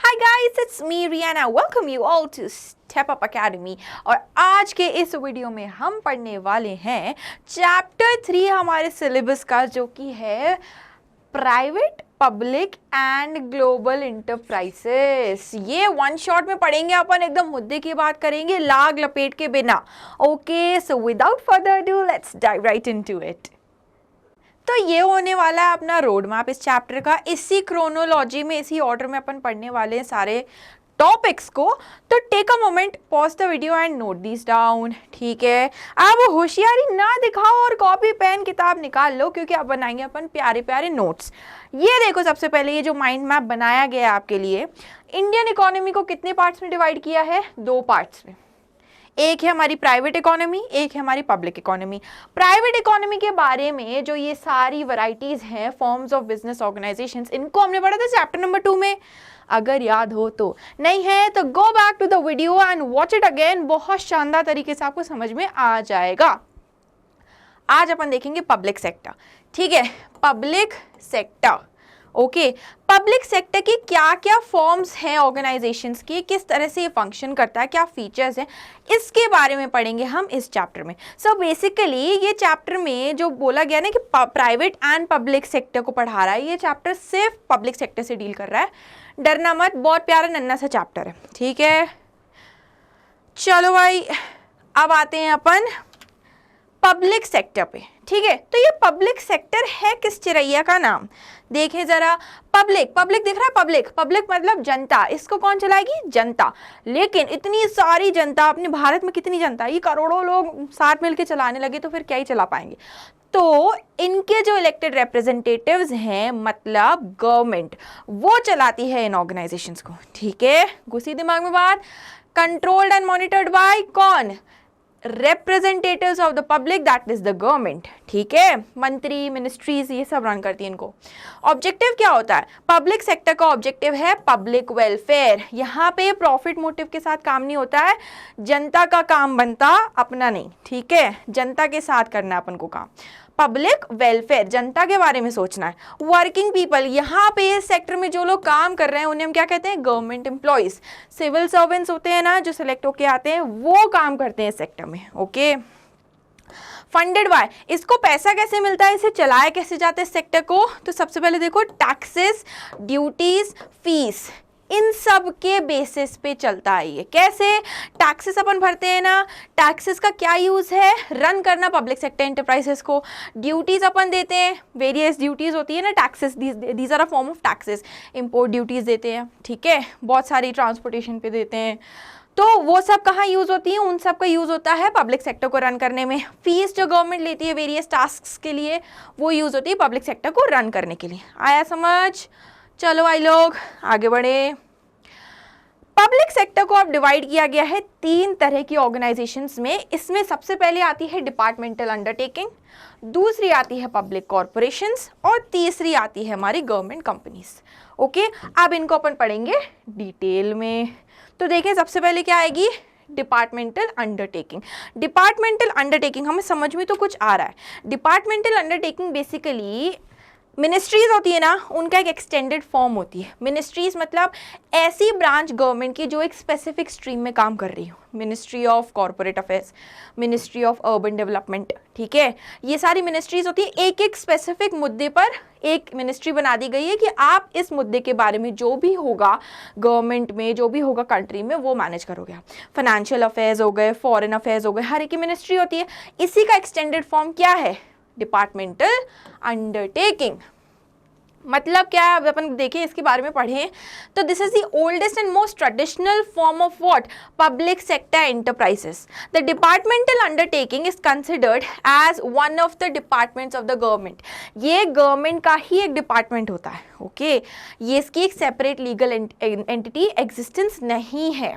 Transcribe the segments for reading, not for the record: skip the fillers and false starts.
Hi guys, it's me Rihanna. Welcome you all to Step Up Academy. और आज के इस वीडियो में हम पढ़ने वाले हैं चैप्टर 3 हमारे सिलेबस का, जो कि है private public and global enterprises. ये वन शॉट में पढ़ेंगे अपन, एकदम मुद्दे की बात करेंगे लाग लपेट के बिना। Okay, so without further do let's dive right into it. तो ये होने वाला है अपना रोड मैप इस चैप्टर का। इसी क्रोनोलॉजी में, इसी ऑर्डर में अपन पढ़ने वाले हैं सारे टॉपिक्स को। तो take a moment, pause the video and note this down. ठीक है, अब होशियारी ना दिखाओ और कॉपी पेन किताब निकाल लो, क्योंकि अब बनाएंगे अपन प्यारे प्यारे नोट्स। ये देखो, सबसे पहले ये जो माइंड मैप बनाया गया है आपके लिए, इंडियन इकोनॉमी को कितने पार्ट्स में डिवाइड किया है? 2 पार्ट्स में। एक है हमारी प्राइवेट इकोनॉमी, एक है हमारी पब्लिक इकोनॉमी। प्राइवेट इकोनॉमी के बारे में जो ये सारी वैरायटीज हैं, फॉर्म्स ऑफ बिजनेस ऑर्गेनाइजेशंस, इनको हमने पढ़ा था चैप्टर नंबर 2 में, अगर याद हो तो। नहीं है तो go back to the video and watch it again, बहुत शानदार तरीके से आपको समझ में आ जाएगा। आज अपन देखेंगे पब्लिक सेक्टर। ठीक है, public sector. Okay, public sector की क्या क्या फॉर्म्स हैं ऑर्गेनाइजेशंस की, किस तरह से ये फंक्शन करता है, क्या फीचर्स हैं, इसके बारे में पढ़ेंगे हम इस चैप्टर में। सो बेसिकली ये चैप्टर में जो बोला गया ना कि प्राइवेट एंड पब्लिक सेक्टर को पढ़ा रहा है, ये चैप्टर सिर्फ पब्लिक सेक्टर से डील कर रहा है। डरना मत, बहुत प्यारा नन्ना सा चैप्टर है। ठीक है, चलो भाई, अब आते हैं अपन पब्लिक सेक्टर पे। ठीक है, तो ये पब्लिक सेक्टर है किस चिरैया का नाम? देखें जरा, पब्लिक, पब्लिक दिख रहा है, पब्लिक, पब्लिक मतलब जनता। इसको कौन चलाएगी? जनता। लेकिन इतनी सारी जनता, अपने भारत में कितनी जनता, ये करोड़ों लोग साथ मिलकर चलाने लगे तो फिर क्या ही चला पाएंगे। तो इनके जो इलेक्टेड रिप्रेजेंटेटिव्स हैं, मतलब गवर्नमेंट, वो चलाती है इन ऑर्गेनाइजेशंस को। ठीक है, घुसी दिमाग में बात। कंट्रोल्ड एंड मॉनिटर्ड बाय कौन? Representatives of the public, that is the government. ठीक है, मंत्री, मिनिस्ट्रीज, ये सब रन करती है इनको। ऑब्जेक्टिव क्या होता है? पब्लिक सेक्टर का ऑब्जेक्टिव है पब्लिक वेलफेयर। यहाँ पे प्रॉफिट मोटिव के साथ काम नहीं होता है, जनता का काम बनता, अपना नहीं। ठीक है, जनता के साथ करना है अपन को काम। पब्लिक वेलफेयर, जनता के बारे में सोचना है। वर्किंग पीपल, यहाँ पे इस सेक्टर में जो लोग काम कर रहे हैं उन्हें हम क्या कहते हैं? Government employees. सिविल सर्वेंट्स होते हैं ना, जो सिलेक्ट होके आते हैं, वो काम करते हैं इस सेक्टर में। ओके, फंडेड बाय, इसको पैसा कैसे मिलता है, इसे चलाया कैसे जाता है इस सेक्टर को? तो सबसे पहले देखो, टैक्सेस, ड्यूटीज, फीस, इन सब के बेसिस पे चलता है ये। कैसे? टैक्सेस अपन भरते हैं ना, टैक्सेस का क्या यूज है? रन करना पब्लिक सेक्टर एंटरप्राइजेस को। ड्यूटीज अपन देते हैं, वेरियस ड्यूटीज होती है ना, taxes, these are a form of taxes. Import duties देते हैं, ठीक है, बहुत सारी ट्रांसपोर्टेशन पे देते हैं। तो वो सब कहाँ यूज होती है? उन सब का यूज होता है पब्लिक सेक्टर को रन करने में। फीस जो गवर्नमेंट लेती है वेरियस टास्क के लिए, वो यूज होती है पब्लिक सेक्टर को रन करने के लिए। आया समझ? चलो भाई लोग आगे बढ़े। पब्लिक सेक्टर को अब डिवाइड किया गया है 3 तरह की ऑर्गेनाइजेशंस में। इसमें सबसे पहले आती है डिपार्टमेंटल अंडरटेकिंग, दूसरी आती है पब्लिक कॉर्पोरेशंस, और तीसरी आती है हमारी गवर्नमेंट कंपनीज। ओके, अब इनको अपन पढ़ेंगे डिटेल में। तो देखें, सबसे पहले क्या आएगी? Departmental undertaking. डिपार्टमेंटल अंडरटेकिंग हमें समझ में तो कुछ आ रहा है। डिपार्टमेंटल अंडरटेकिंग बेसिकली मिनिस्ट्रीज होती है ना, उनका एक एक्सटेंडेड फॉर्म होती है। मिनिस्ट्रीज मतलब ऐसी ब्रांच गवर्नमेंट की जो एक स्पेसिफिक स्ट्रीम में काम कर रही हो। Ministry of corporate affairs, ministry of urban development, ठीक है, ये सारी मिनिस्ट्रीज होती है। एक एक स्पेसिफिक मुद्दे पर एक मिनिस्ट्री बना दी गई है कि आप इस मुद्दे के बारे में जो भी होगा गवर्नमेंट में, जो भी होगा कंट्री में, वो मैनेज करोगे। फाइनेंशियल अफेयर्स हो गए, फॉरेन अफेयर्स हो गए, हर एक की मिनिस्ट्री होती है। इसी का एक्सटेंडेड फॉर्म क्या है? Departmental undertaking. मतलब क्या है? अपन देखें, इसके बारे में पढ़ें तो this is the oldest and most traditional form of what? Public sector enterprises. The departmental undertaking is considered as one of the departments of the government. ये गवर्नमेंट का ही एक डिपार्टमेंट होता है। ओके, ये इसकी एक सेपरेट लीगल एंटिटी एग्जिस्टेंस नहीं है।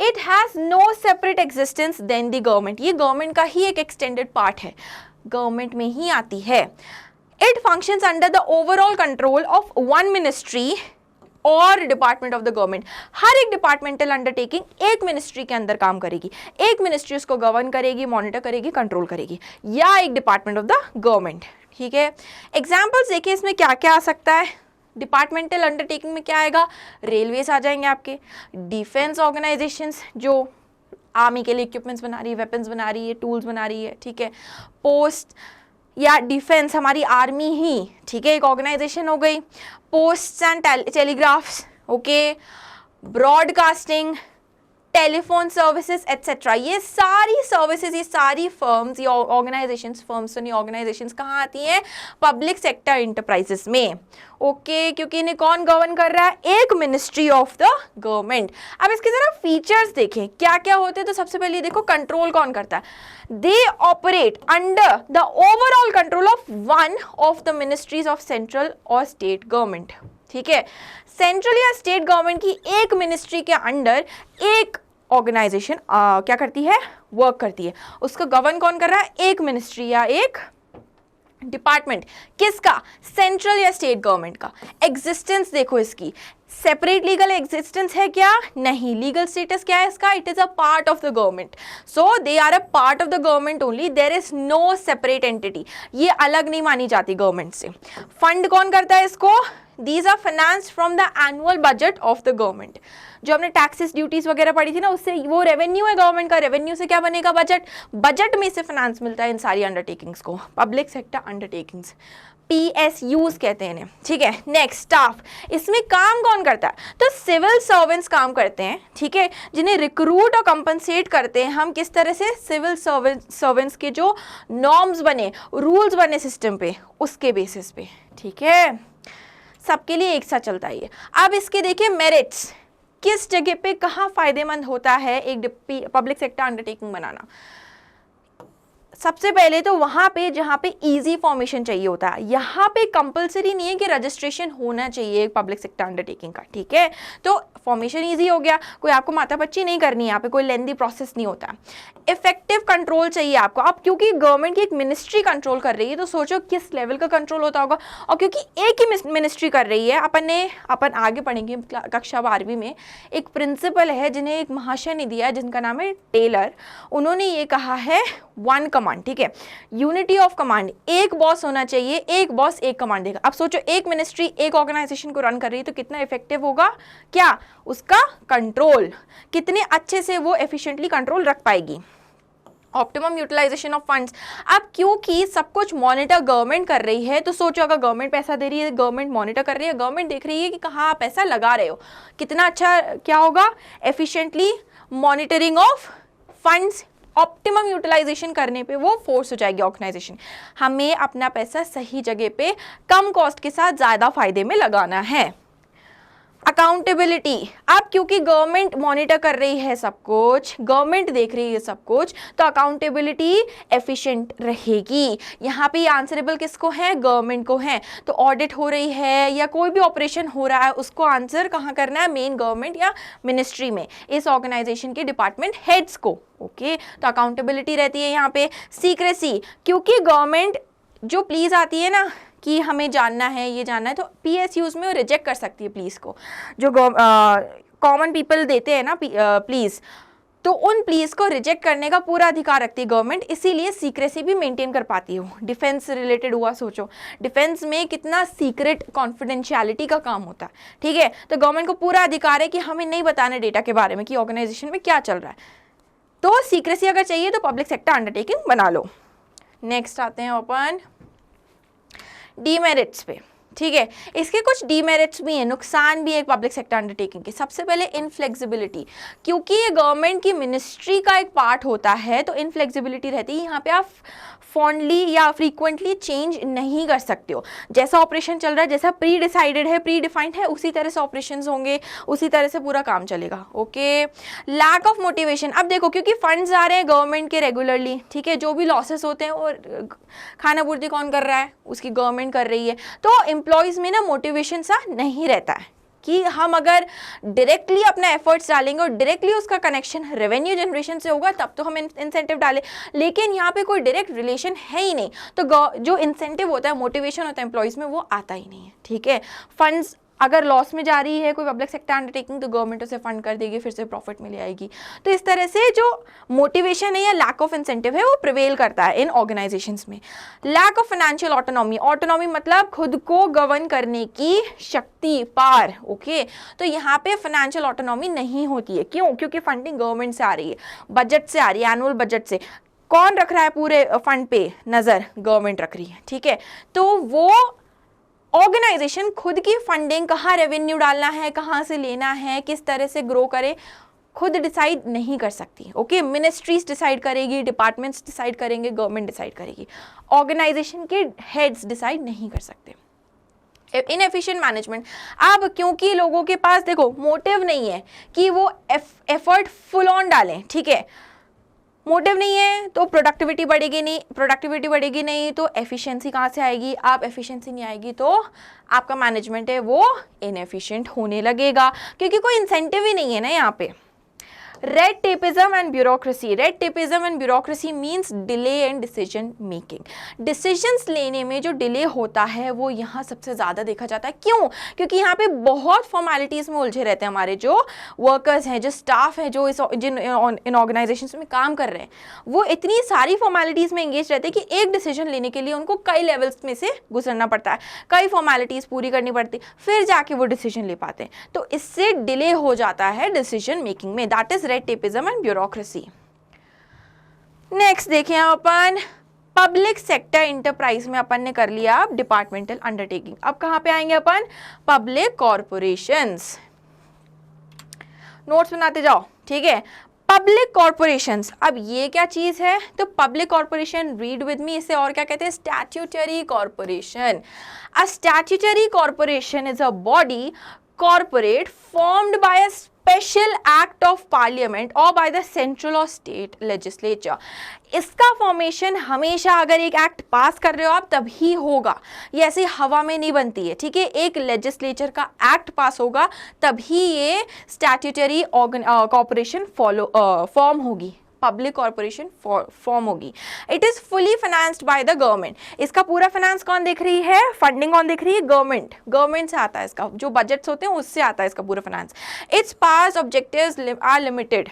It has no separate existence then the government. ये गवर्नमेंट का ही एक एक्सटेंडेड पार्ट है, गवर्नमेंट में ही आती है। It functions under the overall control of one ministry और डिपार्टमेंट ऑफ द गवर्नमेंट। हर एक डिपार्टमेंटल अंडरटेकिंग एक मिनिस्ट्री के अंदर काम करेगी। एक मिनिस्ट्री उसको गवर्न करेगी, मॉनिटर करेगी, कंट्रोल करेगी, या एक डिपार्टमेंट ऑफ द गवर्नमेंट। ठीक है, एग्जाम्पल्स देखिए इसमें क्या क्या आ सकता है। डिपार्टमेंटल अंडरटेकिंग में क्या आएगा, रेलवेज आ जाएंगे आपके, डिफेंस ऑर्गेनाइजेशंस जो आर्मी के लिए इक्विपमेंट्स बना रही है, वेपन्स बना रही है, टूल्स बना रही है, ठीक है, पोस्ट या डिफेंस हमारी आर्मी ही, ठीक है, एक ऑर्गेनाइजेशन हो गई, post and telegraphs, okay, broadcasting, telephone services etcetera, ये सारी सर्विसेज, ये सारी फर्म्स, ये ऑर्गेनाइजेशंस, फर्म्स तो नहीं, ऑर्गेनाइजेशंस कहाँ आती हैं, पब्लिक सेक्टर इंटरप्राइजेस में, ओके, क्योंकि इन्हें कौन गवर्न कर रहा है, एक मिनिस्ट्री ऑफ द गवर्नमेंट। अब इसके जरा फीचर्स देखें क्या क्या होते हैं। तो सबसे पहले देखो कंट्रोल कौन करता है, they operate under the overall control of one of the ministries of central और स्टेट गवर्नमेंट, ठीक है, सेंट्रल या स्टेट गवर्नमेंट की एक मिनिस्ट्री के अंडर एक ऑर्गेनाइजेशन क्या करती है, वर्क करती है, उसको गवर्न कौन कर रहा है, एक मिनिस्ट्री या एक डिपार्टमेंट, किसका, सेंट्रल या स्टेट गवर्नमेंट का। एग्जिस्टेंस देखो इसकी, सेपरेट लीगल एग्जिस्टेंस है क्या, नहीं, लीगल स्टेटस क्या है इसका, it is a part of the government, so they are a part of the government only, there is no separate entity, ये अलग नहीं मानी जाती गवर्नमेंट से। फंड कौन करता है इसको, these are financed from the annual budget of the government, जो हमने टैक्सेस ड्यूटीज वगैरह पढ़ी थी ना, उससे वो रेवेन्यू है गवर्नमेंट का, रेवेन्यू से क्या बनेगा, बजट, बजट में से फाइनेंस मिलता है इन सारी अंडरटेकिंग्स को, पब्लिक सेक्टर अंडरटेकिंग्स, PSUs कहते हैं इन्हें, ठीक है। नेक्स्ट स्टाफ, इसमें काम कौन करता है, तो सिविल सर्वेंट्स काम करते हैं, ठीक है, जिन्हें रिक्रूट और कंपनसेट करते हैं हम किस तरह से, सिविल सर्वेंट्स के जो नॉर्म्स बने, रूल्स बने सिस्टम पे, उसके बेसिस पे, ठीक है, सबके लिए एक साथ चलता है ये। अब इसके देखिए मेरिट्स, किस जगह पे कहाँ फायदेमंद होता है एक पब्लिक सेक्टर अंडरटेकिंग बनाना। सबसे पहले तो वहां पे जहां पे इजी फॉर्मेशन चाहिए होता है, यहाँ पे कंपलसरी नहीं है कि रजिस्ट्रेशन होना चाहिए पब्लिक सेक्टर अंडरटेकिंग का, ठीक है, तो फॉर्मेशन इजी हो गया, कोई आपको माथापच्ची नहीं करनी है, यहाँ पे कोई लेंदी प्रोसेस नहीं होता। इफेक्टिव कंट्रोल चाहिए आपको, अब क्योंकि गवर्नमेंट की एक मिनिस्ट्री कंट्रोल कर रही है तो सोचो किस लेवल का कंट्रोल होता होगा, और क्योंकि एक ही मिनिस्ट्री कर रही है, अपन आगे पढ़ेंगे कक्षा 12वीं में, एक प्रिंसिपल है जिन्हें एक महाशय ने दिया है जिनका नाम है टेलर, उन्होंने ये कहा है वन कमांड, ठीक है, यूनिटी ऑफ कमांड, एक बॉस होना चाहिए, एक बॉस एक कमांड देगा। अब सोचो एक मिनिस्ट्री एक ऑर्गेनाइजेशन को रन कर रही है तो कितना इफेक्टिव होगा, क्या उसका कंट्रोल, कितने अच्छे से वो एफिशिएंटली कंट्रोल रख पाएगी। ऑप्टिमम यूटिलाइजेशन ऑफ फंड्स, अब क्योंकि सब कुछ मॉनिटर गवर्नमेंट कर रही है तो सोचो अगर गवर्नमेंट पैसा दे रही है, गवर्नमेंट मॉनिटर कर रही है, गवर्नमेंट देख रही है कि कहाँ आप पैसा लगा रहे हो, कितना अच्छा क्या होगा, efficiently monitoring of funds, optimum utilisation करने पे वो फोर्स हो जाएगी ऑर्गेनाइजेशन, हमें अपना पैसा सही जगह पे कम कॉस्ट के साथ ज़्यादा फायदे में लगाना है। अकाउंटेबिलिटी, अब क्योंकि गवर्नमेंट मॉनिटर कर रही है सब कुछ, गवर्नमेंट देख रही है सब कुछ, तो अकाउंटेबिलिटी एफिशिएंट रहेगी। यहाँ पे आंसरेबल किसको है, गवर्नमेंट को है, तो ऑडिट हो रही है या कोई भी ऑपरेशन हो रहा है उसको आंसर कहाँ करना है, मेन गवर्नमेंट या मिनिस्ट्री में, इस ऑर्गेनाइजेशन के डिपार्टमेंट हेड्स को, ओके, तो अकाउंटेबिलिटी रहती है यहाँ पे। सीक्रेसी, क्योंकि गवर्नमेंट जो प्लीज आती है ना कि हमें जानना है, ये जानना है, तो PSUs में वो रिजेक्ट कर सकती है प्लीज को, जो कॉमन पीपल देते हैं ना प्लीज, तो उन प्लीज को रिजेक्ट करने का पूरा अधिकार रखती है गवर्नमेंट, इसीलिए सीक्रेसी भी मेंटेन कर पाती हो। डिफेंस से रिलेटेड हुआ, सोचो डिफेंस में कितना सीक्रेट कॉन्फिडेंशियलिटी का काम होता है, ठीक है, तो गवर्नमेंट को पूरा अधिकार है कि हमें नहीं बताना डेटा के बारे में कि ऑर्गेनाइजेशन में क्या चल रहा है, तो सीक्रेसी अगर चाहिए तो पब्लिक सेक्टर अंडरटेकिंग बना लो। नेक्स्ट आते हैं अपन डीमेरिट्स पे, ठीक है, इसके कुछ डीमेरिट्स भी हैं, नुकसान भी है पब्लिक सेक्टर अंडरटेकिंग के। सबसे पहले इनफ्लेक्सिबिलिटी, क्योंकि ये गवर्नमेंट की मिनिस्ट्री का एक पार्ट होता है तो इनफ्लेक्सिबिलिटी रहती है, यहाँ पे आप फॉन्डली या फ्रीक्वेंटली चेंज नहीं कर सकते हो, जैसा ऑपरेशन चल रहा है, जैसा प्री डिसाइडेड है, प्री डिफाइंड है, उसी तरह से ऑपरेशंस होंगे, उसी तरह से पूरा काम चलेगा, ओके। लैक ऑफ मोटिवेशन, अब देखो क्योंकि फंड्स आ रहे हैं गवर्नमेंट के रेगुलरली, ठीक है, जो भी लॉसेस होते हैं और खाना पूर्ति कौन कर रहा है, उसकी गवर्नमेंट कर रही है, तो एम्प्लॉयज़ में ना मोटिवेशन सा नहीं रहता है कि हम अगर डायरेक्टली अपना एफर्ट्स डालेंगे और डायरेक्टली उसका कनेक्शन रेवेन्यू जनरेशन से होगा तब तो हम इंसेंटिव डालें, लेकिन यहाँ पे कोई डायरेक्ट रिलेशन है ही नहीं, तो जो इंसेंटिव होता है, मोटिवेशन होता है एम्प्लॉयज़ में, वो आता ही नहीं है, ठीक है। फंड्स अगर लॉस में जा रही है कोई पब्लिक सेक्टर अंडरटेकिंग तो गवर्नमेंट उसे फंड कर देगी, फिर से प्रॉफिट में ले आएगी। तो इस तरह से जो मोटिवेशन है या लैक ऑफ इंसेंटिव है वो प्रिवेल करता है इन ऑर्गेनाइजेशंस में। Lack of financial autonomy, autonomy मतलब खुद को गवर्न करने की शक्ति, पार। ओके, तो यहाँ पे फाइनेंशियल ऑटोनॉमी नहीं होती है। क्यों? क्योंकि फंडिंग गवर्नमेंट से आ रही है, बजट से आ रही है, एनुअल बजट से। कौन रख रहा है पूरे फंड पे नजर? गवर्नमेंट रख रही है, ठीक है। तो वो ऑर्गेनाइजेशन खुद की फंडिंग, कहाँ रेवेन्यू डालना है, कहाँ से लेना है, किस तरह से ग्रो करे, खुद डिसाइड नहीं कर सकती। ओके, मिनिस्ट्रीज डिसाइड करेगी, डिपार्टमेंट्स डिसाइड करेंगे, गवर्नमेंट डिसाइड करेगी, ऑर्गेनाइजेशन के हेड्स डिसाइड नहीं कर सकते। इनएफिशिएंट मैनेजमेंट, अब क्योंकि लोगों के पास देखो मोटिव नहीं है कि वो एफर्ट फुल ऑन डालें, ठीक है, मोटिव नहीं है तो प्रोडक्टिविटी बढ़ेगी नहीं, प्रोडक्टिविटी बढ़ेगी नहीं तो एफिशिएंसी कहाँ से आएगी? आप एफिशिएंसी नहीं आएगी तो आपका मैनेजमेंट है वो इनएफिशिएंट होने लगेगा, क्योंकि कोई इंसेंटिव ही नहीं है ना यहाँ पे। Red tapism and bureaucracy, red tapism and bureaucracy means delay and decision making. Decisions लेने में जो डिले होता है वो यहाँ सबसे ज़्यादा देखा जाता है। क्यों? क्योंकि यहाँ पे बहुत फॉर्मेलिटीज़ में उलझे रहते हैं हमारे जो वर्कर्स हैं, जो स्टाफ है, जो इन ऑर्गेनाइजेशंस में काम कर रहे हैं, वो इतनी सारी फॉर्मेलिटीज़ में एंगेज रहते हैं कि एक डिसीजन लेने के लिए उनको कई लेवल्स में से गुजरना पड़ता है, कई फॉर्मेलिटीज़ पूरी करनी पड़ती, फिर जाके वो डिसीजन ले पाते हैं। तो इससे डिले हो जाता है डिसीजन मेकिंग में। That is red tapism and bureaucracy. Next देखें अपन पब्लिक सेक्टर इंटरप्राइज में अपन ने कर लिया अब डिपार्टमेंटल अंडरटेकिंग। अब कहां पे आएंगे अपन? Public corporations. नोट्स बनाते जाओ, ठीक है। पब्लिक कॉरपोरेशंस, अब ये क्या चीज है? तो public corporation, read with me, इसे और क्या कहते हैं? Statutory corporation. A statutory corporation is a body corporate formed by a special act of parliament or by the central or state legislature। इसका फॉर्मेशन हमेशा अगर एक एक्ट पास कर रहे हो आप तभी होगा, ये ऐसे हवा में नहीं बनती है, ठीक है। एक लेजिस्लेचर का एक्ट पास होगा तभी ये स्टैट्यूटरी कॉर्पोरेशन फॉर्म होगी, पब्लिक कॉर्पोरेशन फॉर्म होगी। It is fully financed by the government. इसका पूरा फाइनेंस कौन देख रही है? फंडिंग कौन देख रही है? गवर्नमेंट। गवर्नमेंट से आता है इसका, जो बजट्स होते हैं उससे आता है इसका पूरा finance. Its powers objectives are limited.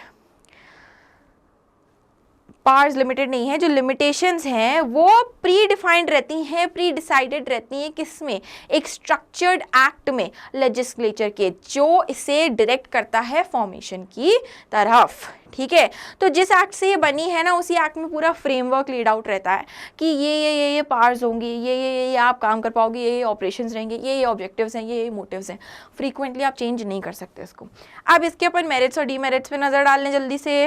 Powers limited नहीं है, जो लिमिटेशंस हैं वो प्री डिफाइंड रहती हैं, प्री डिसाइडेड रहती हैं। किसमें? एक स्ट्रक्चर्ड एक्ट में, लेजिस्लेचर के, जो इसे डायरेक्ट करता है फॉर्मेशन की तरफ, ठीक है। तो जिस एक्ट से ये बनी है ना, उसी एक्ट में पूरा फ्रेमवर्क लेड आउट रहता है कि ये पावर्स होंगी, ये आप काम कर पाओगे, ये ऑपरेशंस रहेंगे, ये ऑब्जेक्टिव्स हैं, ये मोटिव्स हैं। फ्रीक्वेंटली आप चेंज नहीं कर सकते इसको। अब इसके अपन मेरिट्स और डीमेरिट्स पे नजर डालने जल्दी से।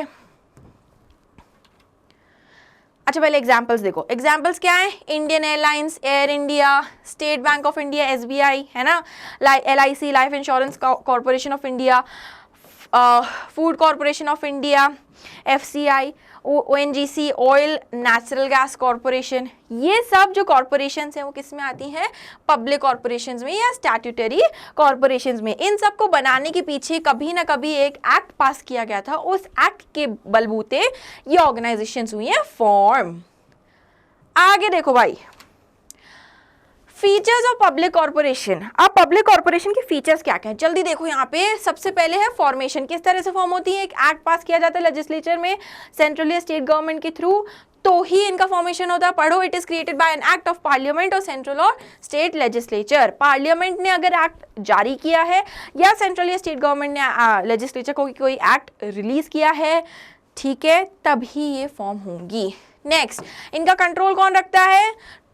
अच्छा, पहले एग्जाम्पल्स देखो। एग्जाम्पल्स क्या है? Indian airlines, air India, state bank of India, SBI, है ना, LIC, life insurance corporation of India, food corporation of India, FCI, ONGC, oil natural gas corporation. ये सब जो कॉर्पोरेशंस हैं वो किस में आती हैं? पब्लिक कॉर्पोरेशंस में या स्टैट्यूटरी कॉर्पोरेशंस में। इन सब को बनाने के पीछे कभी ना कभी एक एक्ट पास किया गया था, उस एक्ट के बलबूते ये ऑर्गेनाइजेशंस हुई हैं फॉर्म। आगे देखो भाई, फीचर्स ऑफ पब्लिक कॉर्पोरेशन। अब पब्लिक कॉर्पोरेशन के फीचर्स क्या क्या है जल्दी देखो। यहाँ पे सबसे पहले है फॉर्मेशन। किस तरह से फॉर्म होती है? एक एक्ट पास किया जाता है लेजिस्लेचर में, सेंट्रल या स्टेट गवर्नमेंट के थ्रू, तो ही इनका फॉर्मेशन होता है। पढ़ो, it is created by an act of parliament और सेंट्रल और स्टेट लेजिस्लेचर। पार्लियामेंट ने अगर एक्ट जारी किया है या सेंट्रल या स्टेट गवर्नमेंट ने लेजिस्लेचर को कोई एक्ट रिलीज किया है, ठीक है, तभी ये फॉर्म होंगी। नेक्स्ट, इनका कंट्रोल कौन रखता है?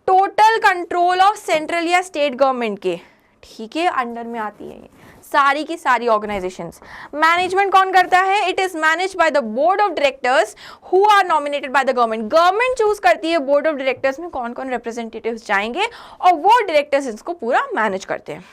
टोटल कंट्रोल ऑफ सेंट्रल या स्टेट गवर्नमेंट के, ठीक है, अंडर में आती है ये सारी की सारी ऑर्गेनाइजेशंस। मैनेजमेंट कौन करता है? It is managed by the board of directors who are nominated by the government. Government choose करती है बोर्ड ऑफ डायरेक्टर्स में कौन कौन रिप्रेजेंटेटिव्स जाएंगे और वो डायरेक्टर्स इसको पूरा मैनेज करते हैं।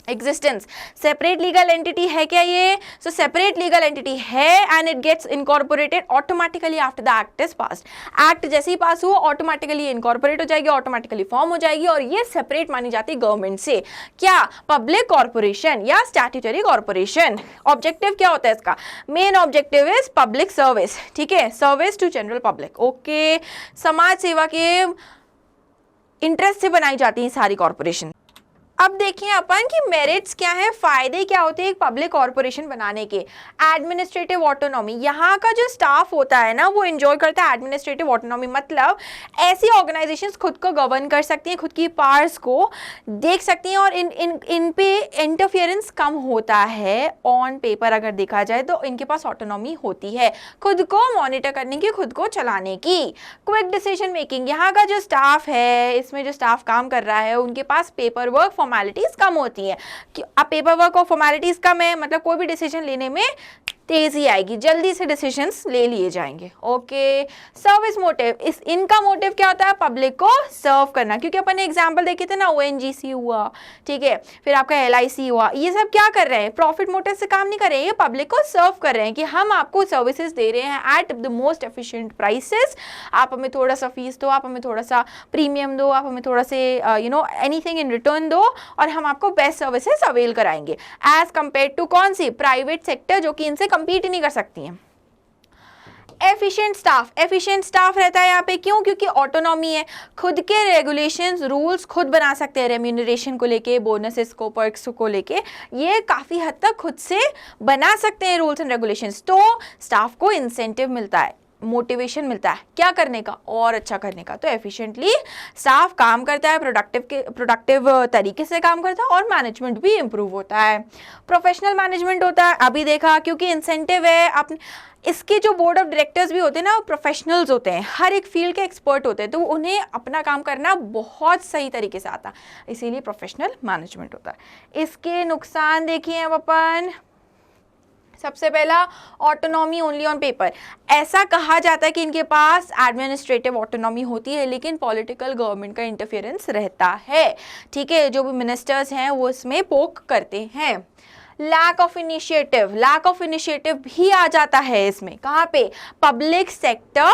एग्जिस्टेंस, सेपरेट लीगल एंटिटी है क्या ये? सो सेपरेट लीगल एंटिटी है and it gets incorporated automatically after the act is passed. Act जैसे ही पास हुआ ऑटोमेटिकली इनकॉर्पोरेट हो जाएगी, ऑटोमेटिकली फॉर्म हो जाएगी और ये सेपरेट मानी जाती है गवर्नमेंट से। क्या? पब्लिक कॉर्पोरेशन या स्टैट्यूटरी कॉर्पोरेशन। ऑब्जेक्टिव क्या होता है इसका? Main objective is public service, ठीक है, service to general public. Okay, समाज सेवा के इंटरेस्ट से बनाई जाती है सारी कॉर्पोरेशन। अब देखिए अपन कि मेरिट्स क्या है, फायदे क्या होते हैं एक पब्लिक कॉर्पोरेशन बनाने के। एडमिनिस्ट्रेटिव ऑटोनॉमी, यहाँ का जो स्टाफ होता है ना वो एंजॉय करता है एडमिनिस्ट्रेटिव ऑटोनॉमी, मतलब ऐसी ऑर्गेनाइजेशंस खुद को गवर्न कर सकती हैं, खुद की पावर्स को देख सकती हैं और इन पे इंटरफियरेंस कम होता है। ऑन पेपर अगर देखा जाए तो इनके पास ऑटोनॉमी होती है खुद को मॉनिटर करने की, खुद को चलाने की। क्विक डिसीजन मेकिंग, यहाँ का जो स्टाफ है, इसमें जो स्टाफ काम कर रहा है उनके पास पेपर वर्क फॉर्मेलिटीज कम होती है। कि अब पेपर वर्क और फॉर्मेलिटीज कम है मतलब कोई भी डिसीजन लेने में तेजी आएगी, जल्दी से डिसीजंस ले लिए जाएंगे। ओके, सर्विस मोटिव, इस इनका मोटिव क्या होता है, पब्लिक को सर्व करना, क्योंकि अपन ने एग्जांपल देखे थे ना, ओएनजीसी हुआ, ठीक है, फिर आपका एलआईसी हुआ, ये सब क्या कर रहे हैं, प्रॉफिट मोटिव से काम नहीं कर रहे हैं, ये पब्लिक को सर्व कर रहे हैं कि हम आपको सर्विसेज दे रहे हैं at the most efficient prices, आप हमें थोड़ा सा फीस दो, आप हमें थोड़ा सा प्रीमियम दो, आप हमें थोड़ा से एनीथिंग इन रिटर्न दो और हम आपको बेस्ट सर्विसेज अवेल कराएंगे, एज कंपेयर टू कौन सी, प्राइवेट सेक्टर, जो कि इनसे कंपीट ही नहीं कर सकती हैं। एफिशिएंट स्टाफ, एफिशिएंट स्टाफ रहता है यहाँ पे, क्यों, क्योंकि ऑटोनॉमी है, खुद के रेगुलेशंस रूल्स खुद बना सकते हैं, रेम्यूनरेशन को लेके, बोनसेस को, पर्क्स को लेके, ये काफ़ी हद तक खुद से बना सकते हैं रूल्स एंड रेगुलेशंस। तो स्टाफ को इंसेंटिव मिलता है, मोटिवेशन मिलता है क्या करने का, और अच्छा करने का। तो एफिशिएंटली स्टाफ काम करता है, प्रोडक्टिव तरीके से काम करता है और मैनेजमेंट भी इंप्रूव होता है। प्रोफेशनल मैनेजमेंट होता है, अभी देखा, क्योंकि इंसेंटिव है, अपने इसके जो बोर्ड ऑफ डायरेक्टर्स भी होते हैं ना, वो प्रोफेशनल्स होते हैं, हर एक फील्ड के एक्सपर्ट होते हैं, तो उन्हें अपना काम करना बहुत सही तरीके से आता है, इसीलिए प्रोफेशनल मैनेजमेंट होता है। इसके नुकसान देखिए अब अपन, सबसे पहला ऑटोनॉमी ओनली ऑन पेपर, ऐसा कहा जाता है कि इनके पास एडमिनिस्ट्रेटिव ऑटोनॉमी होती है लेकिन पॉलिटिकल गवर्नमेंट का इंटरफेरेंस रहता है, ठीक है, जो भी मिनिस्टर्स हैं वो इसमें पोक करते हैं। Lack of initiative, lack of initiative भी आ जाता है इसमें, कहाँ पे, पब्लिक सेक्टर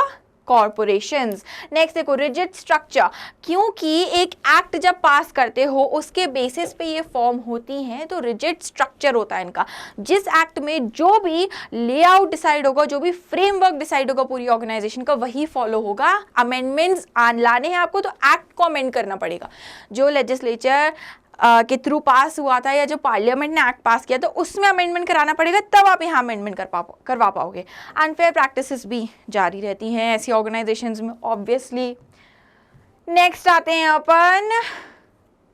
कॉर्पोरेशंस। नेक्स्ट देखो, रिजिड स्ट्रक्चर, क्योंकि एक एक्ट जब पास करते हो उसके बेसिस पे ये फॉर्म होती हैं, तो रिजिड स्ट्रक्चर होता है इनका, जिस एक्ट में जो भी लेआउट डिसाइड होगा, जो भी फ्रेमवर्क डिसाइड होगा पूरी ऑर्गेनाइजेशन का, वही फॉलो होगा। अमेंडमेंट्स लाने हैं आपको तो एक्ट को अमेंड करना पड़ेगा, जो लेजिस्लेचर के थ्रू पास हुआ था या जो पार्लियामेंट ने एक्ट पास किया तो उसमें अमेंडमेंट कराना पड़ेगा, तब आप यहाँ अमेंडमेंट करवा पाओगे। अनफेयर प्रैक्टिसेस भी जारी रहती हैं ऐसी ऑर्गेनाइजेशंस में ऑब्वियसली। नेक्स्ट आते हैं अपन,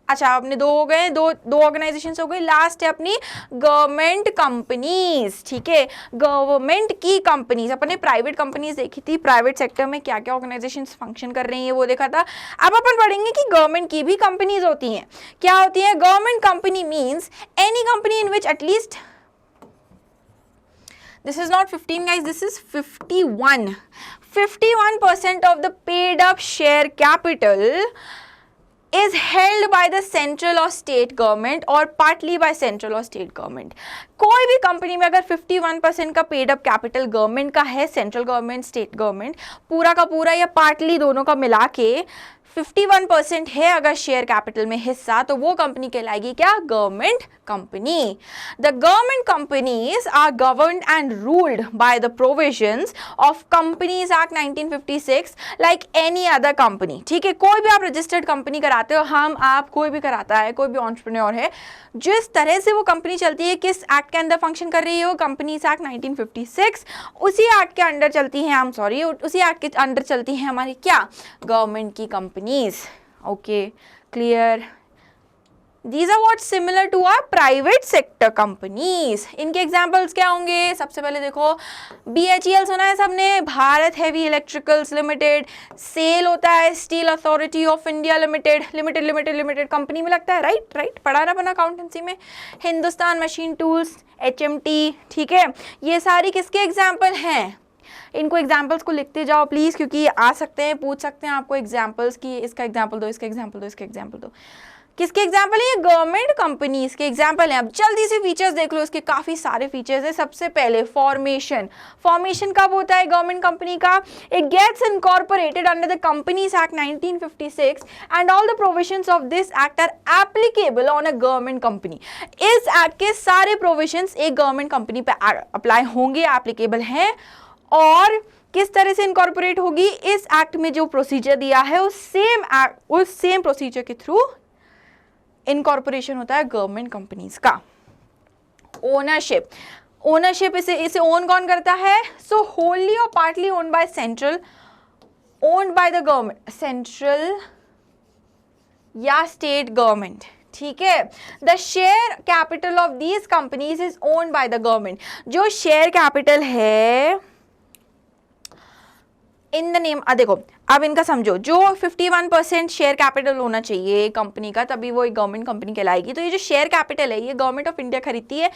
अच्छा अपने दो हो गए, दो ऑर्गेनाइजेशंस हो गई, लास्ट है अपनी गवर्नमेंट कंपनीज, ठीक है, गवर्नमेंट की कंपनीज। अपने प्राइवेट कंपनीज देखी थी, प्राइवेट सेक्टर में क्या क्या ऑर्गेनाइजेशंस फंक्शन कर रही हैं वो देखा था। अब अपन पढ़ेंगे कि गवर्नमेंट की भी कंपनीज होती हैं, क्या होती है। Government company means any company in which at least, this is not 15 guys, this is 51% of the paid up share capital is held by the central or state government or partly by central or state government। कोई भी company में अगर 51% का paid up capital government का है, central government, state government, पूरा का पूरा या पार्टली दोनों का मिला के 51% है अगर शेयर कैपिटल में हिस्सा, तो वो कंपनी कहलाएगी क्या, government company. The government companies are governed and ruled by the provisions of companies act 1956 like any other company, ठीक है। कोई भी आप रजिस्टर्ड कंपनी कराते हो, हम आप कोई भी कराता है, कोई भी एंटरप्रेन्योर है, जिस तरह से वो कंपनी चलती है, किस एक्ट के अंदर फंक्शन कर रही है, वो कंपनीज एक्ट 1956, उसी एक्ट के अंडर चलती है, उसी एक्ट के अंडर चलती है हमारी क्या, गवर्नमेंट की companies. Okay, clear. These are what similar to our private sector companies। इनके एग्जाम्पल्स क्या होंगे, सबसे पहले देखो BHEL सुना है सबने, Bharat heavy electricals limited. SAIL होता है steel authority of India limited company में लगता है, राइट, पढ़ा ना बना अकाउंटेंसी में। हिंदुस्तान मशीन टूल्स, HMT, ठीक है। ये सारी किसके एग्जाम्पल हैं, इनको एग्जाम्पल्स को लिखते जाओ प्लीज, क्योंकि आ सकते हैं, पूछ सकते हैं आपको एग्जाम्पल्स की, इसका एग्जाम्पल दो, इसका एग्जाम्पल दो, इसका एग्जाम्पल दो। किसके एग्जाम्पल है, ये गवर्नमेंट कंपनीज के एग्जाम्पल हैं। अब जल्दी से फीचर्स देख लो, इसके काफी सारे फीचर्स हैं। सबसे पहले फॉर्मेशन कब होता है गवर्नमेंट कंपनी का, it gets incorporated under the companies act 1956 and all the provisions of this act are applicable on a government company. इस एक्ट के सारे प्रोविजंस एक गवर्नमेंट कंपनी पे अप्लाई होंगे, एप्लीकेबल हैं। और किस तरह से इनकॉर्पोरेट होगी, इस एक्ट में जो प्रोसीजर दिया है उस सेम प्रोसीजर के थ्रू इनकॉर्पोरेशन होता है गवर्नमेंट कंपनीज का। ओनरशिप, ओनरशिप इसे ओन कौन करता है? सो होली और partly owned by central, owned by the government, central या स्टेट गवर्नमेंट, ठीक है। The share capital of these companies is owned by the government. जो शेयर कैपिटल है इन द नेम, देखो अब इनका समझो, जो 51% शेयर कैपिटल होना चाहिए कंपनी का, तभी वो एक गवर्नमेंट कंपनी कहलाएगी। तो ये जो शेयर कैपिटल है ये गवर्नमेंट ऑफ इंडिया खरीदती है,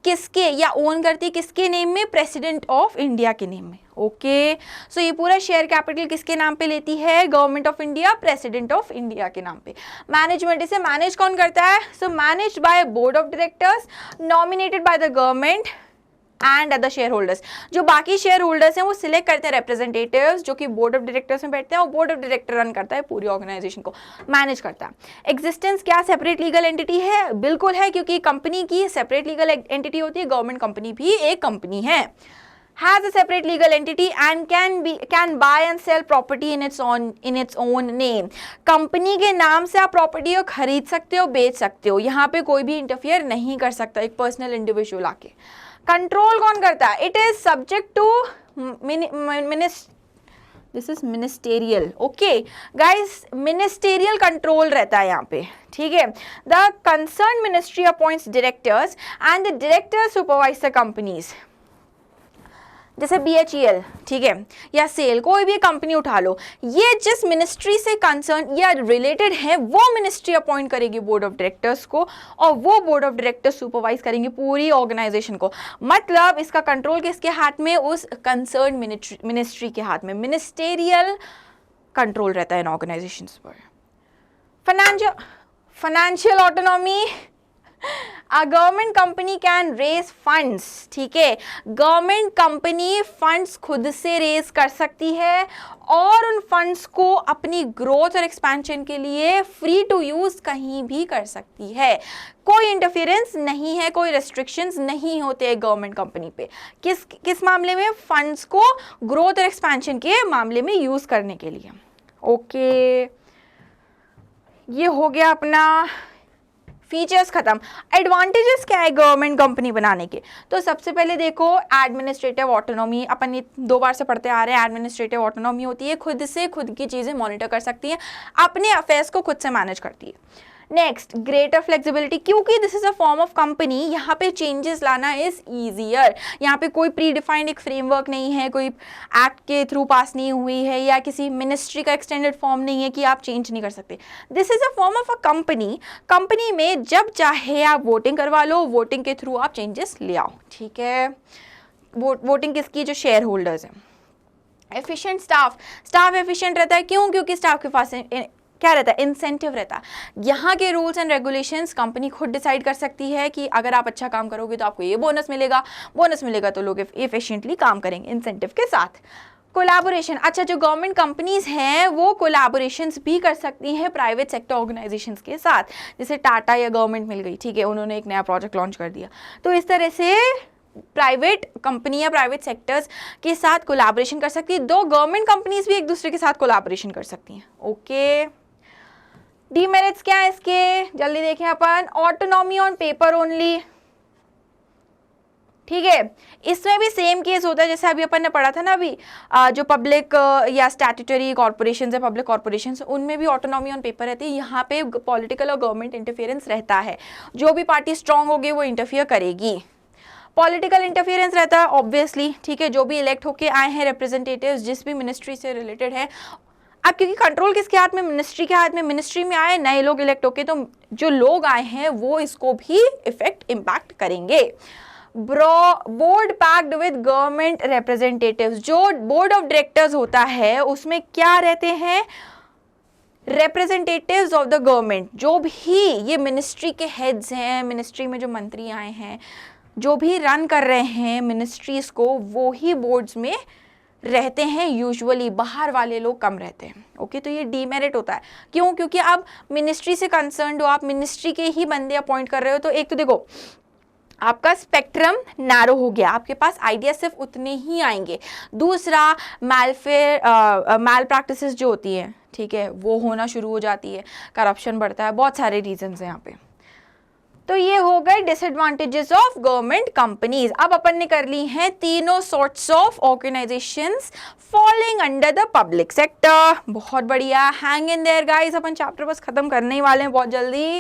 किसके या ओन करती है किसके नेम में? प्रेसिडेंट ऑफ इंडिया के नेम में। ओके, सो ये पूरा शेयर कैपिटल किसके नाम पे लेती है? Government of India, president of India के नाम पे। मैनेजमेंट, इसे मैनेज कौन करता है? So manage by board of directors nominated by the government and other share holders. जो बाकी शेयर होल्डर्स हैं वो सिलेक्ट करते हैं रिप्रेजेंटेटिव्स जो कि बोर्ड ऑफ डायरेक्टर्स में बैठते हैं, और बोर्ड ऑफ डायरेक्टर रन करता है पूरी ऑर्गेनाइजेशन को, मैनेज करता है। एग्जिस्टेंस क्या सेपरेट लीगल एंटिटी है? बिल्कुल है, क्योंकि कंपनी की सेपरेट लीगल एंटिटी होती है, गवर्नमेंट कंपनी भी एक कंपनी है। Has a separate legal entity and can buy and sell property in its own name। Company के नाम से आप प्रॉपर्टी को खरीद सकते हो, बेच सकते हो, यहाँ पे कोई भी इंटरफियर नहीं कर सकता एक पर्सनल इंडिविजुअल आके। कंट्रोल कौन करता है? It is subject to this is ministerial. Okay guys, ministerial control रहता है यहाँ पे, ठीक है। The concern ministry appoints directors and the director supervise the companies. जैसे BHEL, ठीक है, या सेल, कोई भी कंपनी उठा लो, ये जिस मिनिस्ट्री से कंसर्न या रिलेटेड है वो मिनिस्ट्री अपॉइंट करेगी बोर्ड ऑफ डायरेक्टर्स को, और वो बोर्ड ऑफ डायरेक्टर्स सुपरवाइज करेंगे पूरी ऑर्गेनाइजेशन को। मतलब इसका कंट्रोल किसके हाथ में? उस कंसर्न मिनिस्ट्री के हाथ में। मिनिस्टेरियल कंट्रोल रहता है इन ऑर्गेनाइजेशंस पर। Financial autonomy, A government company can raise funds, ठीक है, गवर्नमेंट कंपनी फंड्स खुद से रेज कर सकती है और उन फंड्स को अपनी ग्रोथ और एक्सपेंशन के लिए फ्री टू यूज कहीं भी कर सकती है। कोई इंटरफेरेंस नहीं है, कोई रेस्ट्रिक्शंस नहीं होते हैं गवर्नमेंट कंपनी पे। किस मामले में? फंड्स को ग्रोथ और एक्सपेंशन के मामले में यूज करने के लिए। ओके, ये हो गया अपना फीचर्स खत्म। एडवांटेजेस क्या है गवर्नमेंट कंपनी बनाने के? तो सबसे पहले देखो एडमिनिस्ट्रेटिव ऑटोनॉमी, अपन ये 2 बार से पढ़ते आ रहे हैं। एडमिनिस्ट्रेटिव ऑटोनॉमी होती है खुद से खुद की चीज़ें मॉनिटर कर सकती है, अपने अफेयर्स को खुद से मैनेज करती है। नेक्स्ट, ग्रेटर फ्लेक्सिबिलिटी, क्योंकि this is a form of company, यहाँ पे चेंजेस लाना इज ईजियर। यहाँ पे कोई प्री डिफाइंड एक फ्रेमवर्क नहीं है, कोई एक्ट के थ्रू पास नहीं हुई है, या किसी मिनिस्ट्री का एक्सटेंडेड फॉर्म नहीं है कि आप चेंज नहीं कर सकते। This is a form of a company. Company में जब चाहे आप वोटिंग करवा लो, वोटिंग के थ्रू आप चेंजेस ले आओ, ठीक है। वोटिंग किसकी? जो शेयर होल्डर्स हैं। एफिशिएंट स्टाफ एफिशिएंट रहता है, क्यों? क्योंकि स्टाफ के पास क्या रहता है? इंसेंटिव रहता है। यहाँ के रूल्स एंड रेगुलेशंस कंपनी खुद डिसाइड कर सकती है कि अगर आप अच्छा काम करोगे तो आपको ये बोनस मिलेगा तो लोग एफिशिएंटली काम करेंगे इंसेंटिव के साथ। कोलैबोरेशन, अच्छा, जो गवर्नमेंट कंपनीज हैं वो कोलैबोरेशंस भी कर सकती हैं प्राइवेट सेक्टर ऑर्गेनाइजेशंस के साथ। जैसे टाटा या गवर्नमेंट मिल गई, ठीक है, उन्होंने एक नया प्रोजेक्ट लॉन्च कर दिया, तो इस तरह से प्राइवेट कंपनी या प्राइवेट सेक्टर्स के साथ कोलैबोरेशन कर सकती है। 2 गवर्नमेंट कंपनीज भी एक दूसरे के साथ कोलैबोरेशन कर सकती हैं। ओके, डीमेरिट्स क्या है इसके? जल्दी देखें अपन। ऑटोनॉमी ऑन पेपर ओनली, ठीक है, इसमें भी सेम केस होता है जैसे अभी अपन ने पढ़ा था ना अभी, जो पब्लिक या स्टैट्यूटरी कॉर्पोरेशंस है, पब्लिक कॉर्पोरेशंस, उनमें भी ऑटोनॉमी ऑन पेपर रहती है। यहाँ पे पॉलिटिकल और गवर्नमेंट इंटरफेरेंस रहता है, जो भी पार्टी स्ट्रांग होगी वो इंटरफियर करेगी। पॉलिटिकल इंटरफेरेंस रहता है ऑब्वियसली, ठीक है, जो भी इलेक्ट होके आए हैं रिप्रेजेंटेटिव्स जिस भी मिनिस्ट्री से रिलेटेड है। अब क्योंकि कंट्रोल किसके हाथ में? मिनिस्ट्री के हाथ में। मिनिस्ट्री में आए नए लोग इलेक्ट होके, तो जो लोग आए हैं वो इसको भी इम्पैक्ट करेंगे। Board packed with government representatives, जो बोर्ड ऑफ डायरेक्टर्स होता है उसमें क्या रहते हैं? Representatives of the government. जो भी ये मिनिस्ट्री के हेड्स हैं, मिनिस्ट्री में जो मंत्री आए हैं, जो भी रन कर रहे हैं मिनिस्ट्रीज को, वो ही बोर्ड्स में रहते हैं। यूजुअली बाहर वाले लोग कम रहते हैं। ओके, तो ये डीमेरिट होता है। क्यों? क्योंकि आप मिनिस्ट्री से कंसर्न्ड हो, आप मिनिस्ट्री के ही बंदे अपॉइंट कर रहे हो, तो एक तो देखो आपका स्पेक्ट्रम नैरो हो गया, आपके पास आइडिया सिर्फ उतने ही आएंगे। दूसरा, मैल प्रैक्टिसेस जो होती हैं, ठीक है, वो होना शुरू हो जाती है, करप्शन बढ़ता है, बहुत सारे रीजंस हैं यहाँ पे। तो ये हो गए डिसएडवांटेजेस ऑफ गवर्नमेंट कंपनीज। अब अपन ने कर ली हैं तीनों sorts of organisations falling under the public sector. बहुत बढ़िया, हैंग इन देयर गाइस, अपन चैप्टर बस खत्म करने ही वाले हैं बहुत जल्दी।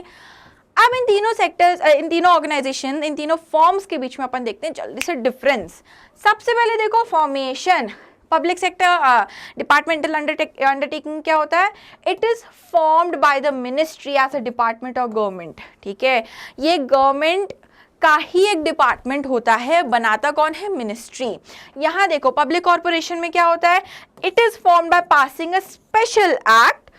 अब इन तीनों सेक्टर्स, इन तीनों ऑर्गेनाइजेशन, इन तीनों फॉर्म्स के बीच में अपन देखते हैं जल्दी से डिफरेंस। सबसे पहले देखो formation, public sector departmental undertaking क्या होता है? It is formed by the ministry as a department of government. ठीक है, ये गवर्नमेंट का ही एक डिपार्टमेंट होता है, बनाता कौन है? मिनिस्ट्री। यहाँ देखो पब्लिक कॉर्पोरेशन में क्या होता है? It is formed by passing a special act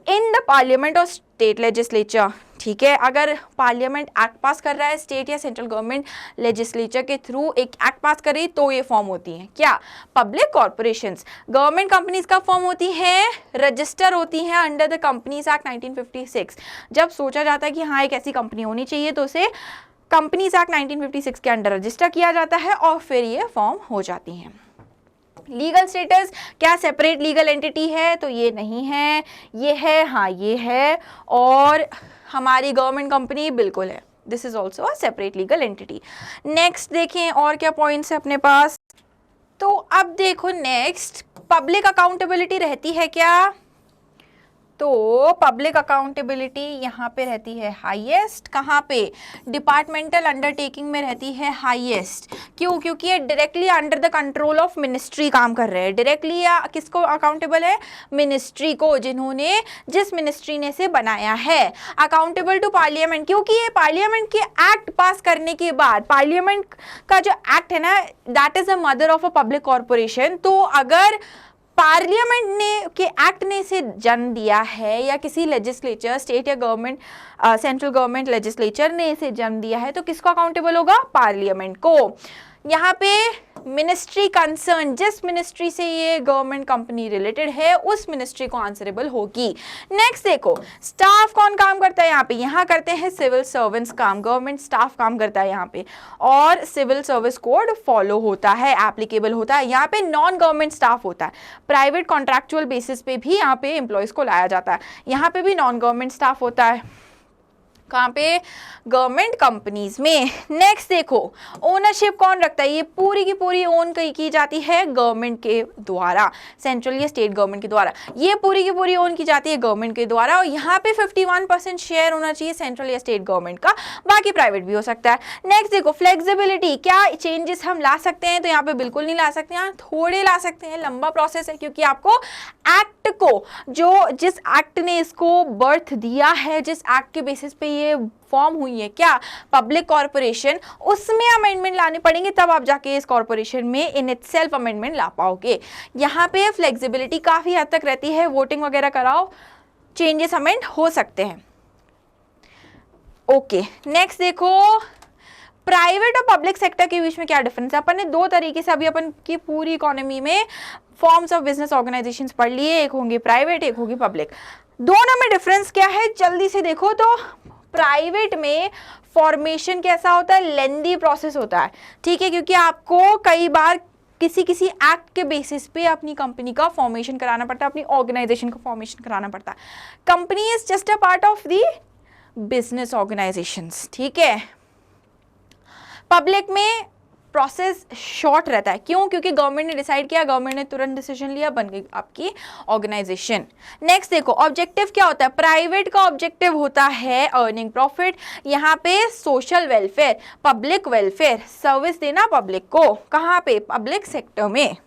in the parliament और स्टेट लेजिस्लेचर। ठीक है, अगर पार्लियामेंट एक्ट पास कर रहा है, स्टेट या सेंट्रल गवर्नमेंट लेजिस्लेचर के थ्रू एक एक्ट पास करे तो ये फॉर्म होती है क्या? Public corporations. गवर्नमेंट कंपनीज का फॉर्म होती हैं, रजिस्टर होती हैं अंडर द कंपनीज एक्ट 1956। जब सोचा जाता है कि हाँ एक ऐसी कंपनी होनी चाहिए तो उसे कंपनीज एक्ट 1956 के अंडर रजिस्टर किया जाता है और फिर ये फॉर्म हो जाती हैं। लीगल स्टेटस, क्या सेपरेट लीगल एंटिटी है? तो ये नहीं है, ये है, हाँ ये है, और हमारी गवर्नमेंट कंपनी बिल्कुल है, this is also a separate legal entity. Next देखें और क्या पॉइंट्स है अपने पास। तो अब देखो नेक्स्ट, पब्लिक अकाउंटेबिलिटी रहती है क्या? तो पब्लिक अकाउंटेबिलिटी यहाँ पे रहती है हाईएस्ट। कहाँ पे? डिपार्टमेंटल अंडरटेकिंग में रहती है हाईएस्ट। क्यों? क्योंकि ये directly under the control of ministry काम कर रहे हैं। डायरेक्टली या किसको अकाउंटेबल है? मिनिस्ट्री को, जिन्होंने, जिस मिनिस्ट्री ने से बनाया है। अकाउंटेबल टू पार्लियामेंट, क्योंकि ये पार्लियामेंट के एक्ट पास करने के बाद, पार्लियामेंट का जो एक्ट है ना, that is the mother of a public corporation. तो अगर पार्लियामेंट ने के एक्ट ने इसे जन्म दिया है या किसी लेजिस्लेचर, स्टेट या गवर्नमेंट, सेंट्रल गवर्नमेंट लेजिस्लेचर ने इसे जन्म दिया है, तो किसको अकाउंटेबल होगा? पार्लियामेंट को। यहाँ पे मिनिस्ट्री कंसर्न, जिस मिनिस्ट्री से ये गवर्नमेंट कंपनी रिलेटेड है उस मिनिस्ट्री को आंसरेबल होगी। नेक्स्ट देखो, स्टाफ कौन काम करता है यहाँ पे? यहाँ करते हैं सिविल सर्वेंट्स काम, गवर्नमेंट स्टाफ काम करता है यहाँ पे, और सिविल सर्विस कोड फॉलो होता है, एप्लीकेबल होता है। यहाँ पे नॉन गवर्नमेंट स्टाफ होता है, प्राइवेट कॉन्ट्रैक्चुअल बेसिस पे भी यहाँ पे एम्प्लॉयज को लाया जाता है। यहाँ पे भी नॉन गवर्नमेंट स्टाफ होता है। कहाँ पे? गवर्नमेंट कंपनीज में। नेक्स्ट देखो, ओनरशिप कौन रखता है? ये पूरी की पूरी ओन की जाती है गवर्नमेंट के द्वारा, सेंट्रल या स्टेट गवर्नमेंट के द्वारा। ये पूरी की पूरी ओन की जाती है गवर्नमेंट के द्वारा, और यहाँ पे 51% शेयर होना चाहिए सेंट्रल या स्टेट गवर्नमेंट का, बाकी प्राइवेट भी हो सकता है। नेक्स्ट देखो, फ्लेक्सिबिलिटी, क्या चेंजेस हम ला सकते हैं? तो यहाँ पे बिल्कुल नहीं ला सकते, यहाँ थोड़े ला सकते हैं, लंबा प्रोसेस है, क्योंकि आपको एक्ट को, जो जिस एक्ट ने इसको बर्थ दिया है, जिस एक्ट के बेसिस पे ये फॉर्म हुई है क्या? पब्लिक कॉर्पोरेशन, उसमें अमेंडमेंट लाने पड़ेंगे, तब आप जाके इस कॉर्पोरेशन में इन इटसेल्फ अमेंडमेंट ला पाओगे। यहाँ पे फ्लेक्सिबिलिटी काफी हद तक रहती है, वोटिंग वगैरह कराओ, चेंजेस अमेंड हो सकते हैं। ओके, नेक्स्ट देखो, प्राइवेट और पब्लिक सेक्टर के बीच में क्या डिफरेंस है? अपन ने दो तरीके से अभी अपन की पूरी इकोनॉमी में फॉर्म्स ऑफ बिजनेस ऑर्गेनाइजेशंस पढ़ लिए, एक होंगे प्राइवेट, एक होगी पब्लिक। दोनों में डिफरेंस क्या है जल्दी से देखो। तो प्राइवेट में फॉर्मेशन कैसा होता है? लेंदी प्रोसेस होता है, ठीक है, क्योंकि आपको कई बार किसी एक्ट के बेसिस पे अपनी कंपनी का फॉर्मेशन कराना पड़ता है, अपनी ऑर्गेनाइजेशन का फॉर्मेशन कराना पड़ता है। Company is just a part of the business organisations, ठीक है। पब्लिक में प्रोसेस शॉर्ट रहता है, क्यों? क्योंकि गवर्नमेंट ने डिसाइड किया, गवर्नमेंट ने तुरंत डिसीजन लिया, बन गई आपकी ऑर्गेनाइजेशन। नेक्स्ट देखो, ऑब्जेक्टिव क्या होता है? प्राइवेट का ऑब्जेक्टिव होता है अर्निंग प्रॉफिट, यहाँ पे social welfare, public welfare, service देना पब्लिक को। कहाँ पे? पब्लिक सेक्टर में,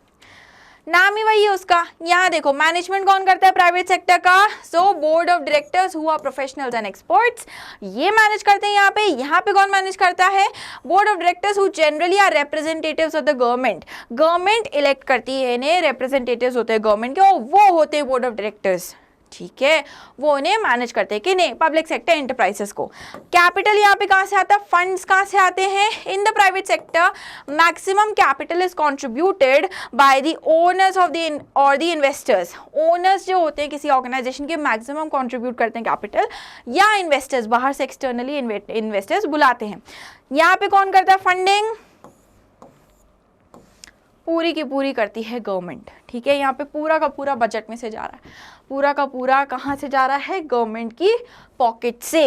नाम ही वही है उसका। यहाँ देखो, मैनेजमेंट कौन करता है प्राइवेट सेक्टर का? So board of directors who are professionals and experts, ये मैनेज करते हैं। यहाँ पे कौन मैनेज करता है? Board of directors who generally are representatives of the government. Government elect करती है इन्हें, रिप्रेजेंटेटिव्स होते हैं गवर्नमेंट के, और वो होते हैं बोर्ड ऑफ डायरेक्टर्स, ठीक है। वो उन्हें मैनेज करते हैं, किन्हें? पब्लिक सेक्टर एंटरप्राइजेस को। कैपिटल यहाँ पे कहाँ से आता है? फंड्स कहाँ से आते हैं? In the private sector maximum capital is contributed by the owners of the और द इन्वेस्टर्स। ओनर्स जो होते हैं किसी ऑर्गेनाइजेशन के, मैक्सिमम कंट्रीब्यूट करते हैं कैपिटल, या इन्वेस्टर्स बाहर से एक्सटर्नली इन्वेस्टर्स बुलाते हैं। यहाँ पे कौन करता है फंडिंग? पूरी की पूरी करती है गवर्नमेंट, ठीक है। यहाँ पे पूरा का पूरा बजट में से जा रहा है, पूरा का पूरा कहाँ से जा रहा है? गवर्नमेंट की पॉकेट से।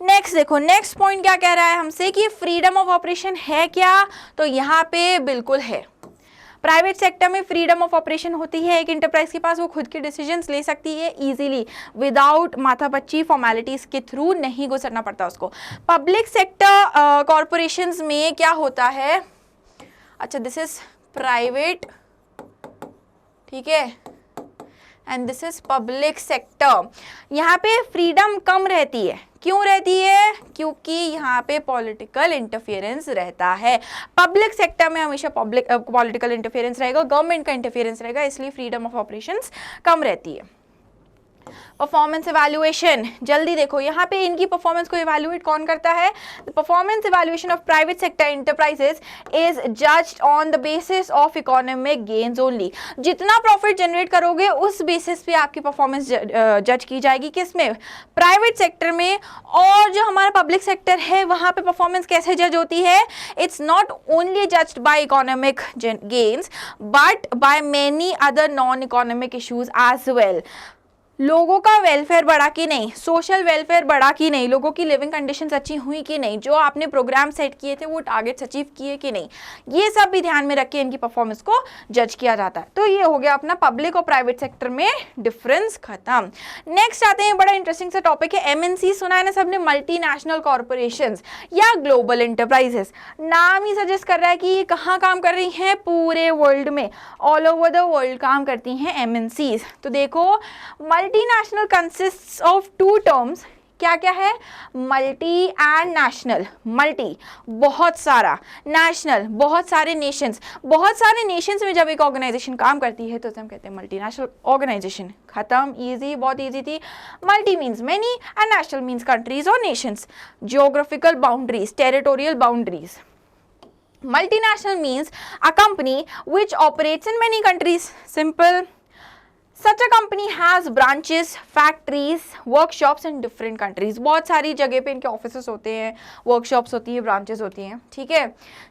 नेक्स्ट देखो, नेक्स्ट पॉइंट क्या कह रहा है हमसे कि फ्रीडम ऑफ ऑपरेशन है क्या, तो यहाँ पे बिल्कुल है। प्राइवेट सेक्टर में फ्रीडम ऑफ ऑपरेशन होती है, एक इंटरप्राइज के पास वो खुद के डिसीजंस ले सकती है इजीली विदाउट माथापच्ची फॉर्मेलिटीज के थ्रू, नहीं गुजरना पड़ता उसको। पब्लिक सेक्टर कॉरपोरेशंस में क्या होता है, अच्छा दिस इज प्राइवेट, ठीक है, and this is public sector. यहाँ पे फ्रीडम कम रहती है, क्यों रहती है, क्योंकि यहाँ पे पॉलिटिकल इंटरफेरेंस रहता है। पब्लिक सेक्टर में हमेशा पॉलिटिकल इंटरफेरेंस रहेगा, गवर्नमेंट का इंटरफेरेंस रहेगा, इसलिए फ्रीडम ऑफ ऑपरेशंस कम रहती है। परफॉर्मेंस इवैल्यूएशन, जल्दी देखो यहाँ पे इनकी परफॉर्मेंस को इवैल्यूएट कौन करता है, the performance evaluation of private sector enterprises is judged on the basis of economic gains only. जितना प्रॉफिट जनरेट करोगे उस बेसिस पे आपकी परफॉर्मेंस जज की जाएगी, किसमें, प्राइवेट सेक्टर में। और जो हमारा पब्लिक सेक्टर है वहां पे परफॉर्मेंस कैसे जज होती है, it's not only judged by economic gains but by many other non economic issues as well. लोगों का वेलफेयर बढ़ा कि नहीं, सोशल वेलफेयर बढ़ा कि नहीं, लोगों की लिविंग कंडीशंस अच्छी हुई कि नहीं, जो आपने प्रोग्राम सेट किए थे वो टारगेट्स अचीव किए कि नहीं, ये सब भी ध्यान में रख के इनकी परफॉर्मेंस को जज किया जाता है। तो ये हो गया अपना पब्लिक और प्राइवेट सेक्टर में डिफरेंस खत्म। नेक्स्ट आते हैं, बड़ा इंटरेस्टिंग सा टॉपिक है एमएनसी। सुना है ना सबने, मल्टीनेशनल कॉर्पोरेशंस या ग्लोबल एंटरप्राइजेस। नाम ही सजेस्ट कर रहा है कि ये कहाँ काम कर रही हैं, पूरे वर्ल्ड में, ऑल ओवर द वर्ल्ड काम करती हैं एमएनसीज। तो देखो multinational consists of two terms, क्या क्या है, मल्टी एंड नेशनल। मल्टी बहुत सारा, नेशनल बहुत सारे नेशंस। बहुत सारे नेशंस में जब एक ऑर्गेनाइजेशन काम करती है तो उसे हम कहते हैं मल्टीनेशनल ऑर्गेनाइजेशन। खत्म, इजी, बहुत इजी थी। Multi means many and national means countries और nations. Geographical boundaries, territorial boundaries. Multinational means a company which operates in many countries. Simple. Such a company has branches, factories, workshops in different countries. बहुत सारी जगह पे इनके offices होते हैं, workshops होती है, ब्रांचेस होती हैं, ठीक है।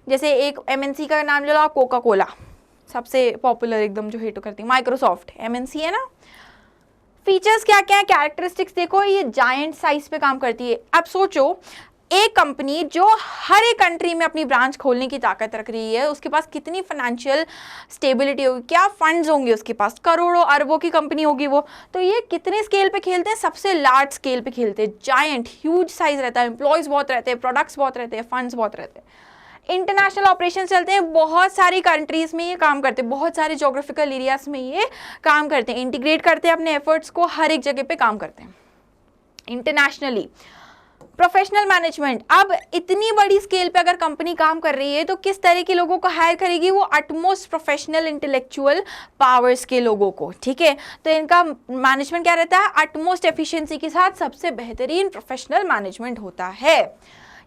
जैसे एक एमएनसी का नाम ले लो, कोका कोला, सबसे पॉपुलर एकदम जो हिट करती है। माइक्रोसॉफ्ट एमएनसी है ना। फीचर्स क्या क्या है, कैरेक्टरिस्टिक्स देखो, ये जायंट साइज पे काम करती है। अब सोचो एक कंपनी जो हर एक कंट्री में अपनी ब्रांच खोलने की ताकत रख रही है, उसके पास कितनी फाइनेंशियल स्टेबिलिटी होगी, क्या फंड्स होंगे उसके पास, करोड़ों अरबों की कंपनी होगी वो। तो ये कितने स्केल पे खेलते हैं, सबसे लार्ज स्केल पे खेलते हैं, जायंट ह्यूज साइज रहता है, एम्प्लॉयज बहुत रहते हैं, प्रोडक्ट्स बहुत रहते हैं, फंड्स बहुत रहते हैं। इंटरनेशनल ऑपरेशन चलते हैं, बहुत सारी कंट्रीज में ये काम करते हैं, बहुत सारे जोग्राफिकल एरियाज में ये काम करते हैं, इंटीग्रेट करते हैं अपने एफर्ट्स को, हर एक जगह पे काम करते हैं इंटरनेशनली। प्रोफेशनल मैनेजमेंट, अब इतनी बड़ी स्केल पे अगर कंपनी काम कर रही है तो किस तरह के लोगों को हायर करेगी, वो अटमोस्ट प्रोफेशनल इंटेलेक्चुअल पावर्स के लोगों को, ठीक है। तो इनका मैनेजमेंट क्या रहता है, अटमोस्ट एफिशिएंसी के साथ सबसे बेहतरीन प्रोफेशनल मैनेजमेंट होता है।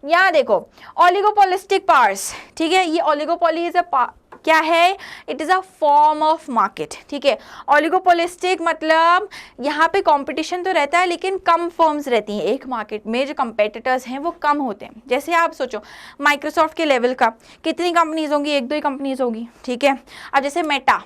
यहाँ देखो ओलिगोपोलिस्टिक पावर्स, ठीक है, ये ओलिगोपोली इज अ क्या है, it is a form of market, ठीक है। ओलिगोपोलिस्टिक मतलब यहाँ पे कंपटीशन तो रहता है लेकिन कम फर्म्स रहती हैं एक मार्केट में, जो कंपेटिटर्स हैं वो कम होते हैं। जैसे आप सोचो माइक्रोसॉफ्ट के लेवल का कितनी कंपनीज होंगी, एक दो ही कंपनीज होगी, ठीक है। अब जैसे मेटा,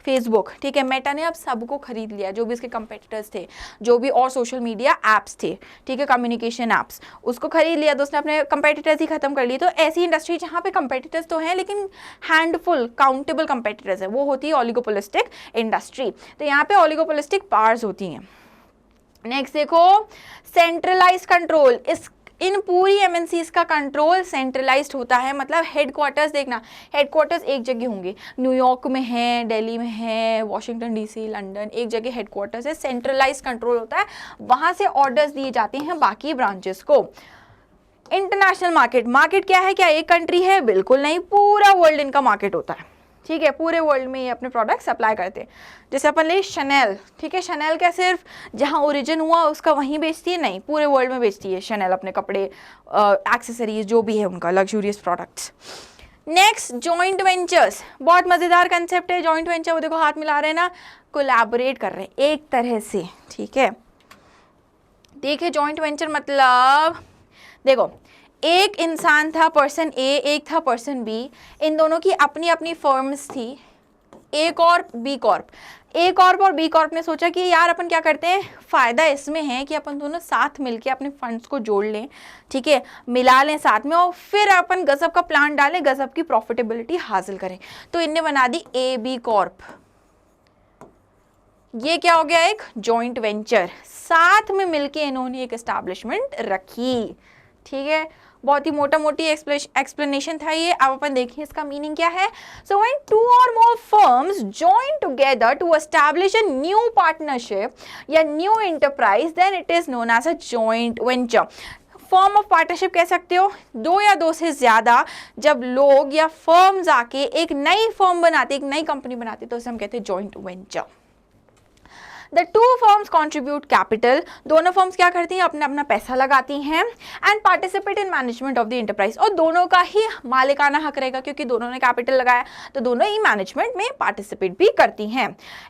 फेसबुक, ठीक है, मेटा ने अब सबको खरीद लिया, जो भी इसके कंपेटिटर्स थे, जो भी और सोशल मीडिया एप्स थे, ठीक है, कम्युनिकेशन एप्स, उसको खरीद लिया तो उसने अपने कंपेटिटर्स ही खत्म कर लिए। तो ऐसी इंडस्ट्री जहाँ पे कंपेटिटर्स तो हैं लेकिन हैंडफुल काउंटेबल कंपेटिटर्स है, वो होती है ओलिगोपोलिस्टिक इंडस्ट्री। तो यहाँ पे ओलिगोपोलिस्टिक पावर्स होती हैं। नेक्स्ट देखो सेंट्रलाइज कंट्रोल, इन पूरी एमएनसीज का कंट्रोल सेंट्रलाइज्ड होता है, मतलब हेडक्वार्टर्स, देखना हेडक्वार्टर्स एक जगह होंगे, न्यूयॉर्क में है, दिल्ली में है, वॉशिंगटन डीसी, लंदन, एक जगह हेडक्वार्टर्स है, सेंट्रलाइज्ड कंट्रोल होता है, वहां से ऑर्डर्स दिए जाते हैं बाकी ब्रांचेस को। इंटरनेशनल मार्केट, मार्केट क्या है, क्या एक कंट्री है, बिल्कुल नहीं, पूरा वर्ल्ड इनका मार्केट होता है, ठीक है। पूरे वर्ल्ड में ये अपने प्रोडक्ट सप्लाई करते हैं। जैसे अपन ले शनेल, ठीक है, शनेल क्या सिर्फ जहाँ ओरिजिन हुआ उसका वहीं बेचती है, नहीं, पूरे वर्ल्ड में बेचती है शनेल अपने कपड़े, एक्सेसरीज जो भी है उनका, luxurious products. Next joint ventures, बहुत मज़ेदार कंसेप्ट है जॉइंट वेंचर। वो देखो हाथ मिला रहे हैं ना, कोलैबोरेट कर रहे हैं एक तरह से, ठीक है। देखिए जॉइंट वेंचर मतलब देखो एक इंसान था पर्सन ए, एक था पर्सन बी, इन दोनों की अपनी अपनी फर्म्स थी, ए कॉर्प बी कॉर्प। ए कॉर्प और बी कॉर्प ने सोचा कि यार अपन क्या करते हैं, फायदा इसमें है कि अपन दोनों साथ मिलके अपने फंड्स को जोड़ लें, ठीक है, मिला लें साथ में और फिर अपन गजब का प्लान डालें, गजब की प्रॉफिटेबिलिटी हासिल करें। तो इनने बना दी ए बी कॉर्प। ये क्या हो गया, एक जॉइंट वेंचर, साथ में मिलके इन्होंने एक एस्टैब्लिशमेंट रखी, ठीक है। बहुत ही मोटा मोटी एक्सप्लेनेशन था ये। अब अपन देखिए इसका मीनिंग क्या है। सो व्हेन टू और more firms join together to establish a new partnership या new enterprise, then it is known as a joint venture. Form of partnership कह सकते हो, दो या दो से ज्यादा जब लोग या फर्म्स आके एक नई फर्म बनाते, एक नई कंपनी बनाते, तो उसे हम कहते हैं joint venture. The two firms contribute capital, दोनों फर्म्स क्या करती हैं, अपना अपना पैसा लगाती हैं, and participate in management of the enterprise, और दोनों का ही मालिकाना हक रहेगा क्योंकि दोनों ने कैपिटल लगाया, तो दोनों ही मैनेजमेंट में पार्टिसिपेट भी करती हैं।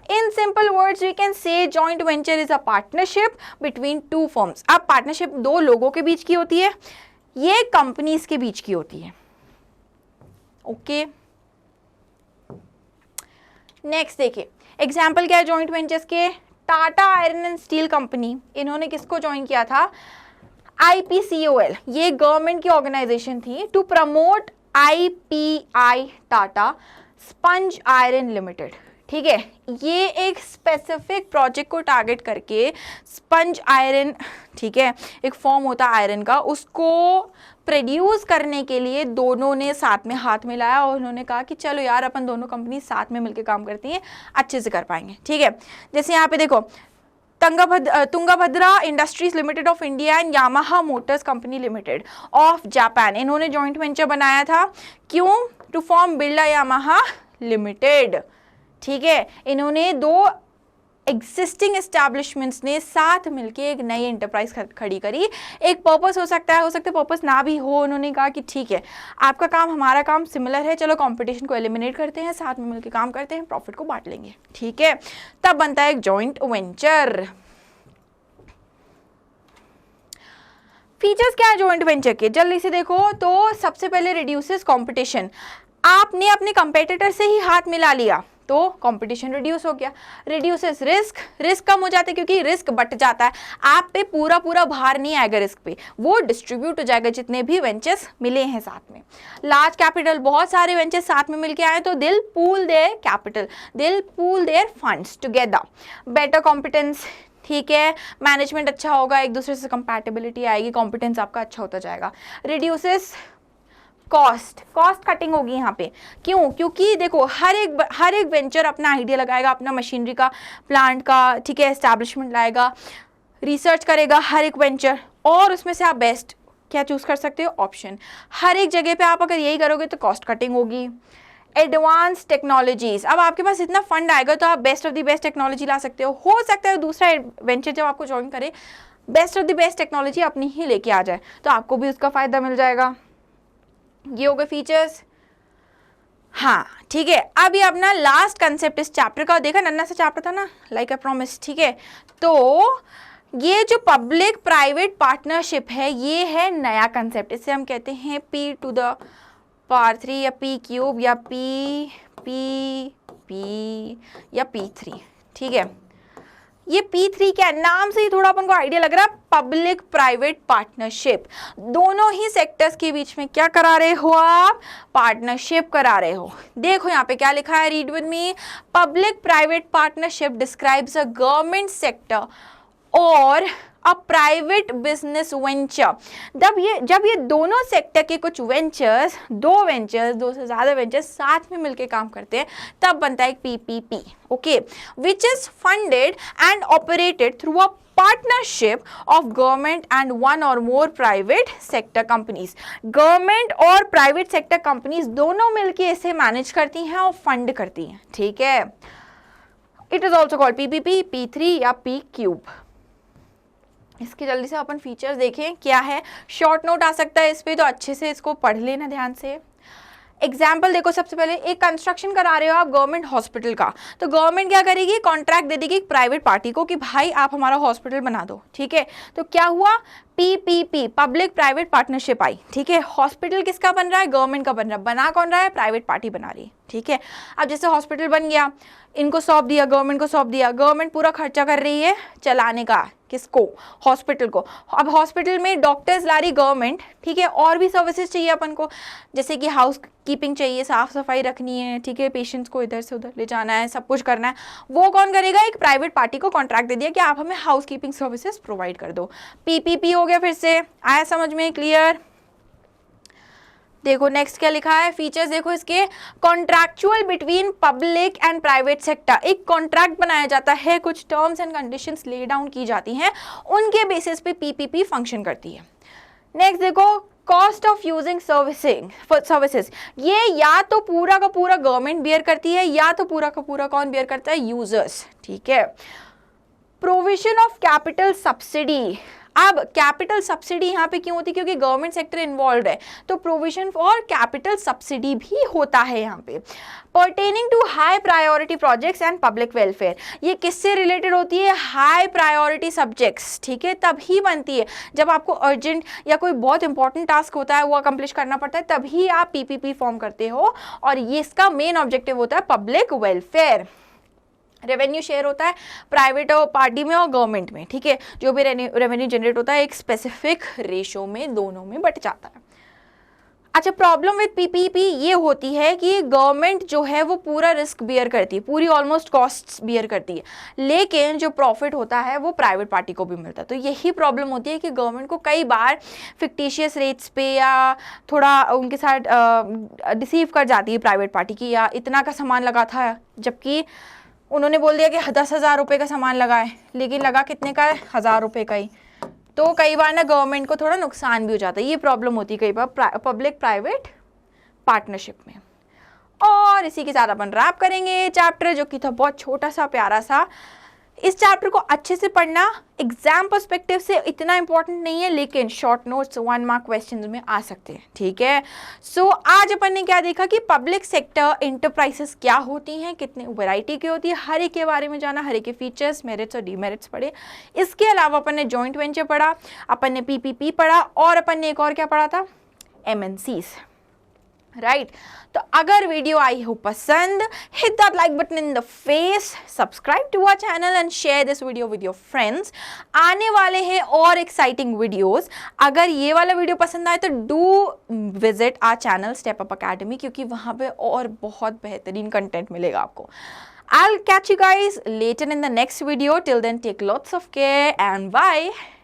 In simple words we can say joint venture is a partnership between two firms। अब पार्टनरशिप दो लोगों के बीच की होती है, ये कंपनीज के बीच की होती है। ओके, नेक्स्ट देखिए एग्जाम्पल क्या है जॉइंट वेंचर्स के। Tata iron and steel company, इन्होंने किसको ज्वाइन किया था, IPCOL, ये गवर्नमेंट की ऑर्गेनाइजेशन थी, to promote IPI Tata sponge iron limited, ठीक है। ये एक स्पेसिफिक प्रोजेक्ट को टारगेट करके स्पंज आयरन, ठीक है, एक फॉर्म होता है आयरन का, उसको प्रोड्यूस करने के लिए दोनों ने साथ में हाथ मिलाया और उन्होंने कहा कि चलो यार अपन दोनों कंपनी साथ में मिलकर काम करती हैं, अच्छे से कर पाएंगे, ठीक है। जैसे यहाँ पे देखो Tungabhadra industries limited of India and Yamaha motors company limited of Japan, इन्होंने जॉइंट वेंचर बनाया था, क्यों, to form Birla Yamaha limited, ठीक है। इन्होंने दो एग्जिस्टिंग एस्टैब्लिशमेंट्स ने साथ मिलके एक नई एंटरप्राइज खड़ी करी। एक पर्पस हो सकता है पर्पस ना भी हो, उन्होंने कहा कि ठीक है आपका काम हमारा काम सिमिलर है, चलो कंपटीशन को एलिमिनेट करते हैं, साथ में मिलके काम करते हैं, प्रॉफिट को बांट लेंगे, ठीक है, तब बनता है एक जॉइंट वेंचर। फीचर्स क्या है जॉइंट वेंचर के, जल्दी से देखो तो सबसे पहले रिड्यूसेस कंपटीशन, आपने अपने कंपेटिटर से ही हाथ मिला लिया तो कंपटीशन रिड्यूस हो गया, रिड्यूसेस रिस्क, रिस्क कम हो जाता है क्योंकि रिस्क बट जाता है, आप पे पूरा पूरा भार नहीं आएगा रिस्क पे, वो डिस्ट्रीब्यूट हो जाएगा जितने भी वेंचर्स मिले हैं साथ में। लार्ज कैपिटल, बहुत सारे वेंचर्स साथ में मिलके आए तो दिल पूल देयर कैपिटल, दिल pool there funds together. Better competence, ठीक है, मैनेजमेंट अच्छा होगा, एक दूसरे से कंपैटिबिलिटी आएगी, कॉम्पिटेंस आपका अच्छा होता जाएगा। रिड्यूसेस कॉस्ट कटिंग होगी यहाँ पे, क्यों, क्योंकि देखो हर एक वेंचर अपना आइडिया लगाएगा, अपना मशीनरी का प्लांट का, ठीक है, एस्टैब्लिशमेंट लाएगा, रिसर्च करेगा हर एक वेंचर, और उसमें से आप बेस्ट क्या चूज कर सकते हो, ऑप्शन। हर एक जगह पे आप अगर यही करोगे तो कॉस्ट कटिंग होगी। एडवांस टेक्नोलॉजीज, अब आपके पास इतना फंड आएगा तो आप best of the best technology ला सकते हो सकता है दूसरा वेंचर जब आपको ज्वाइन करे best of the best technology अपनी ही लेके आ जाए, तो आपको भी उसका फायदा मिल जाएगा। ये हो गए फीचर्स, हाँ ठीक है। अब ये अपना लास्ट कंसेप्ट इस चैप्टर का, देखा नन्ना सा चैप्टर था ना, लाइक आई प्रॉमिस, ठीक है। तो ये जो पब्लिक प्राइवेट पार्टनरशिप है, ये है नया कंसेप्ट, इसे हम कहते हैं P⁻³ या P³ या P या P3, ठीक है। ये P3 क्या है, नाम से ही थोड़ा अपन को आइडिया लग रहा है, पब्लिक प्राइवेट पार्टनरशिप। दोनों ही सेक्टर्स के बीच में क्या करा रहे हो आप, पार्टनरशिप करा रहे हो। देखो यहाँ पे क्या लिखा है, read with me, public private partnership describes a government sector और अ प्राइवेट बिजनेस वेंचर। जब ये दोनों सेक्टर के कुछ वेंचर्स, दो से ज्यादा वेंचर्स साथ में मिलकर काम करते हैं, तब बनता है एक PPP, okay, which is funded and operated through a partnership of government and one और मोर प्राइवेट सेक्टर कंपनीज। गवर्नमेंट और प्राइवेट सेक्टर कंपनीज दोनों मिलकर इसे मैनेज करती हैं और फंड करती हैं, ठीक है। It is also called PPP, P3 या P³। इसके जल्दी से अपन फीचर्स देखें क्या है, शॉर्ट नोट आ सकता है इस पे, तो अच्छे से इसको पढ़ लेना ध्यान से। एग्जाम्पल देखो, सबसे पहले एक कंस्ट्रक्शन करा रहे हो आप गवर्नमेंट हॉस्पिटल का, तो गवर्नमेंट क्या करेगी, कॉन्ट्रैक्ट दे देगी एक प्राइवेट पार्टी को कि भाई आप हमारा हॉस्पिटल बना दो, ठीक है। तो क्या हुआ, PPP, पब्लिक प्राइवेट पार्टनरशिप आई, ठीक है। हॉस्पिटल किसका बन रहा है, गवर्नमेंट का बन रहा है, बना कौन रहा है, प्राइवेट पार्टी बना रही है, ठीक है। अब जैसे हॉस्पिटल बन गया, इनको सौंप दिया, गवर्नमेंट को सौंप दिया, गवर्नमेंट पूरा खर्चा कर रही है चलाने का, किसको? हॉस्पिटल को। अब हॉस्पिटल में डॉक्टर्स ला रही गवर्नमेंट, ठीक है, और भी सर्विसेज चाहिए अपन को, जैसे कि हाउस कीपिंग चाहिए, साफ सफाई रखनी है, ठीक है, पेशेंट्स को इधर से उधर ले जाना है, सब कुछ करना है। वो कौन करेगा? एक प्राइवेट पार्टी को कॉन्ट्रैक्ट दे दिया कि आप हमें हाउस कीपिंग सर्विसेज प्रोवाइड कर दो। पीपीपी हो गया। फिर से आया समझ में? क्लियर? देखो नेक्स्ट क्या लिखा है, फीचर्स देखो इसके। Contractual between public and private sector, एक कॉन्ट्रैक्ट बनाया जाता है, कुछ terms and conditions lay down की जाती हैं, उनके बेसिस पे पीपीपी फंक्शन करती है। नेक्स्ट देखो, कॉस्ट ऑफ यूजिंग सर्विसेज, ये या तो पूरा का पूरा गवर्नमेंट बियर करती है या तो पूरा का पूरा कौन बियर करता है? यूजर्स, ठीक है। प्रोविजन ऑफ कैपिटल सब्सिडी, अब कैपिटल सब्सिडी यहाँ पे क्यों होती है? क्योंकि गवर्नमेंट सेक्टर इन्वॉल्व है, तो प्रोविजन फॉर कैपिटल सब्सिडी भी होता है यहाँ पे। Pertaining to high priority projects and public welfare, ये किससे रिलेटेड होती है? हाई प्रायोरिटी सब्जेक्ट्स, ठीक है, तभी बनती है जब आपको अर्जेंट या कोई बहुत इंपॉर्टेंट टास्क होता है वो अकम्प्लिश करना पड़ता है, तभी आप पीपीपी फॉर्म करते हो, और ये इसका मेन ऑब्जेक्टिव होता है पब्लिक वेलफेयर। रेवेन्यू शेयर होता है प्राइवेट और पार्टी में और गवर्नमेंट में, ठीक है, जो भी रेवेन्यू जनरेट होता है एक स्पेसिफिक रेशो में दोनों में बट जाता है। अच्छा, प्रॉब्लम विद पीपीपी ये होती है कि गवर्नमेंट जो है वो पूरा रिस्क बियर करती है, पूरी ऑलमोस्ट कॉस्ट्स बियर करती है, लेकिन जो प्रॉफिट होता है वो प्राइवेट पार्टी को भी मिलता है। तो यही प्रॉब्लम होती है कि गवर्नमेंट को कई बार फिक्टिशियस रेट्स पे या थोड़ा उनके साथ डिसीव कर जाती है प्राइवेट पार्टी की, या इतना का सामान लगा था जबकि उन्होंने बोल दिया कि 10,000 रुपये का सामान लगा है, लेकिन लगा कितने का है? 1,000 रुपये का ही। तो कई बार ना गवर्नमेंट को थोड़ा नुकसान भी हो जाता है, ये प्रॉब्लम होती है कई बार पब्लिक प्राइवेट पार्टनरशिप में। और इसी के साथ अपन रैप करेंगे चैप्टर, जो कि था बहुत छोटा सा प्यारा सा। इस चैप्टर को अच्छे से पढ़ना, एग्जाम पर्सपेक्टिव से इतना इंपॉर्टेंट नहीं है, लेकिन शॉर्ट नोट्स 1 मार्क क्वेश्चंस में आ सकते हैं, ठीक है। सो आज अपन ने क्या देखा कि पब्लिक सेक्टर इंटरप्राइजेस क्या होती हैं, कितने वैरायटी की होती है, हर एक के बारे में जाना, हर एक के फीचर्स, मेरिट्स और डीमेरिट्स पढ़े। इसके अलावा अपन ने जॉइंट वेंचर पढ़ा, अपन ने पीपीपी पढ़ा, और अपन ने एक और क्या पढ़ा था? MNCs, right. तो अगर वीडियो आई हो पसंद, hit that like button in the face, subscribe to our channel and share this video with your friends. आने वाले हैं और एक्साइटिंग वीडियोस। अगर ये वाला वीडियो पसंद आए तो do visit our channel step up academy, क्योंकि वहां पे और बहुत बेहतरीन कंटेंट मिलेगा आपको। I'll catch you guys later in the next video. Till then, take lots of care and bye.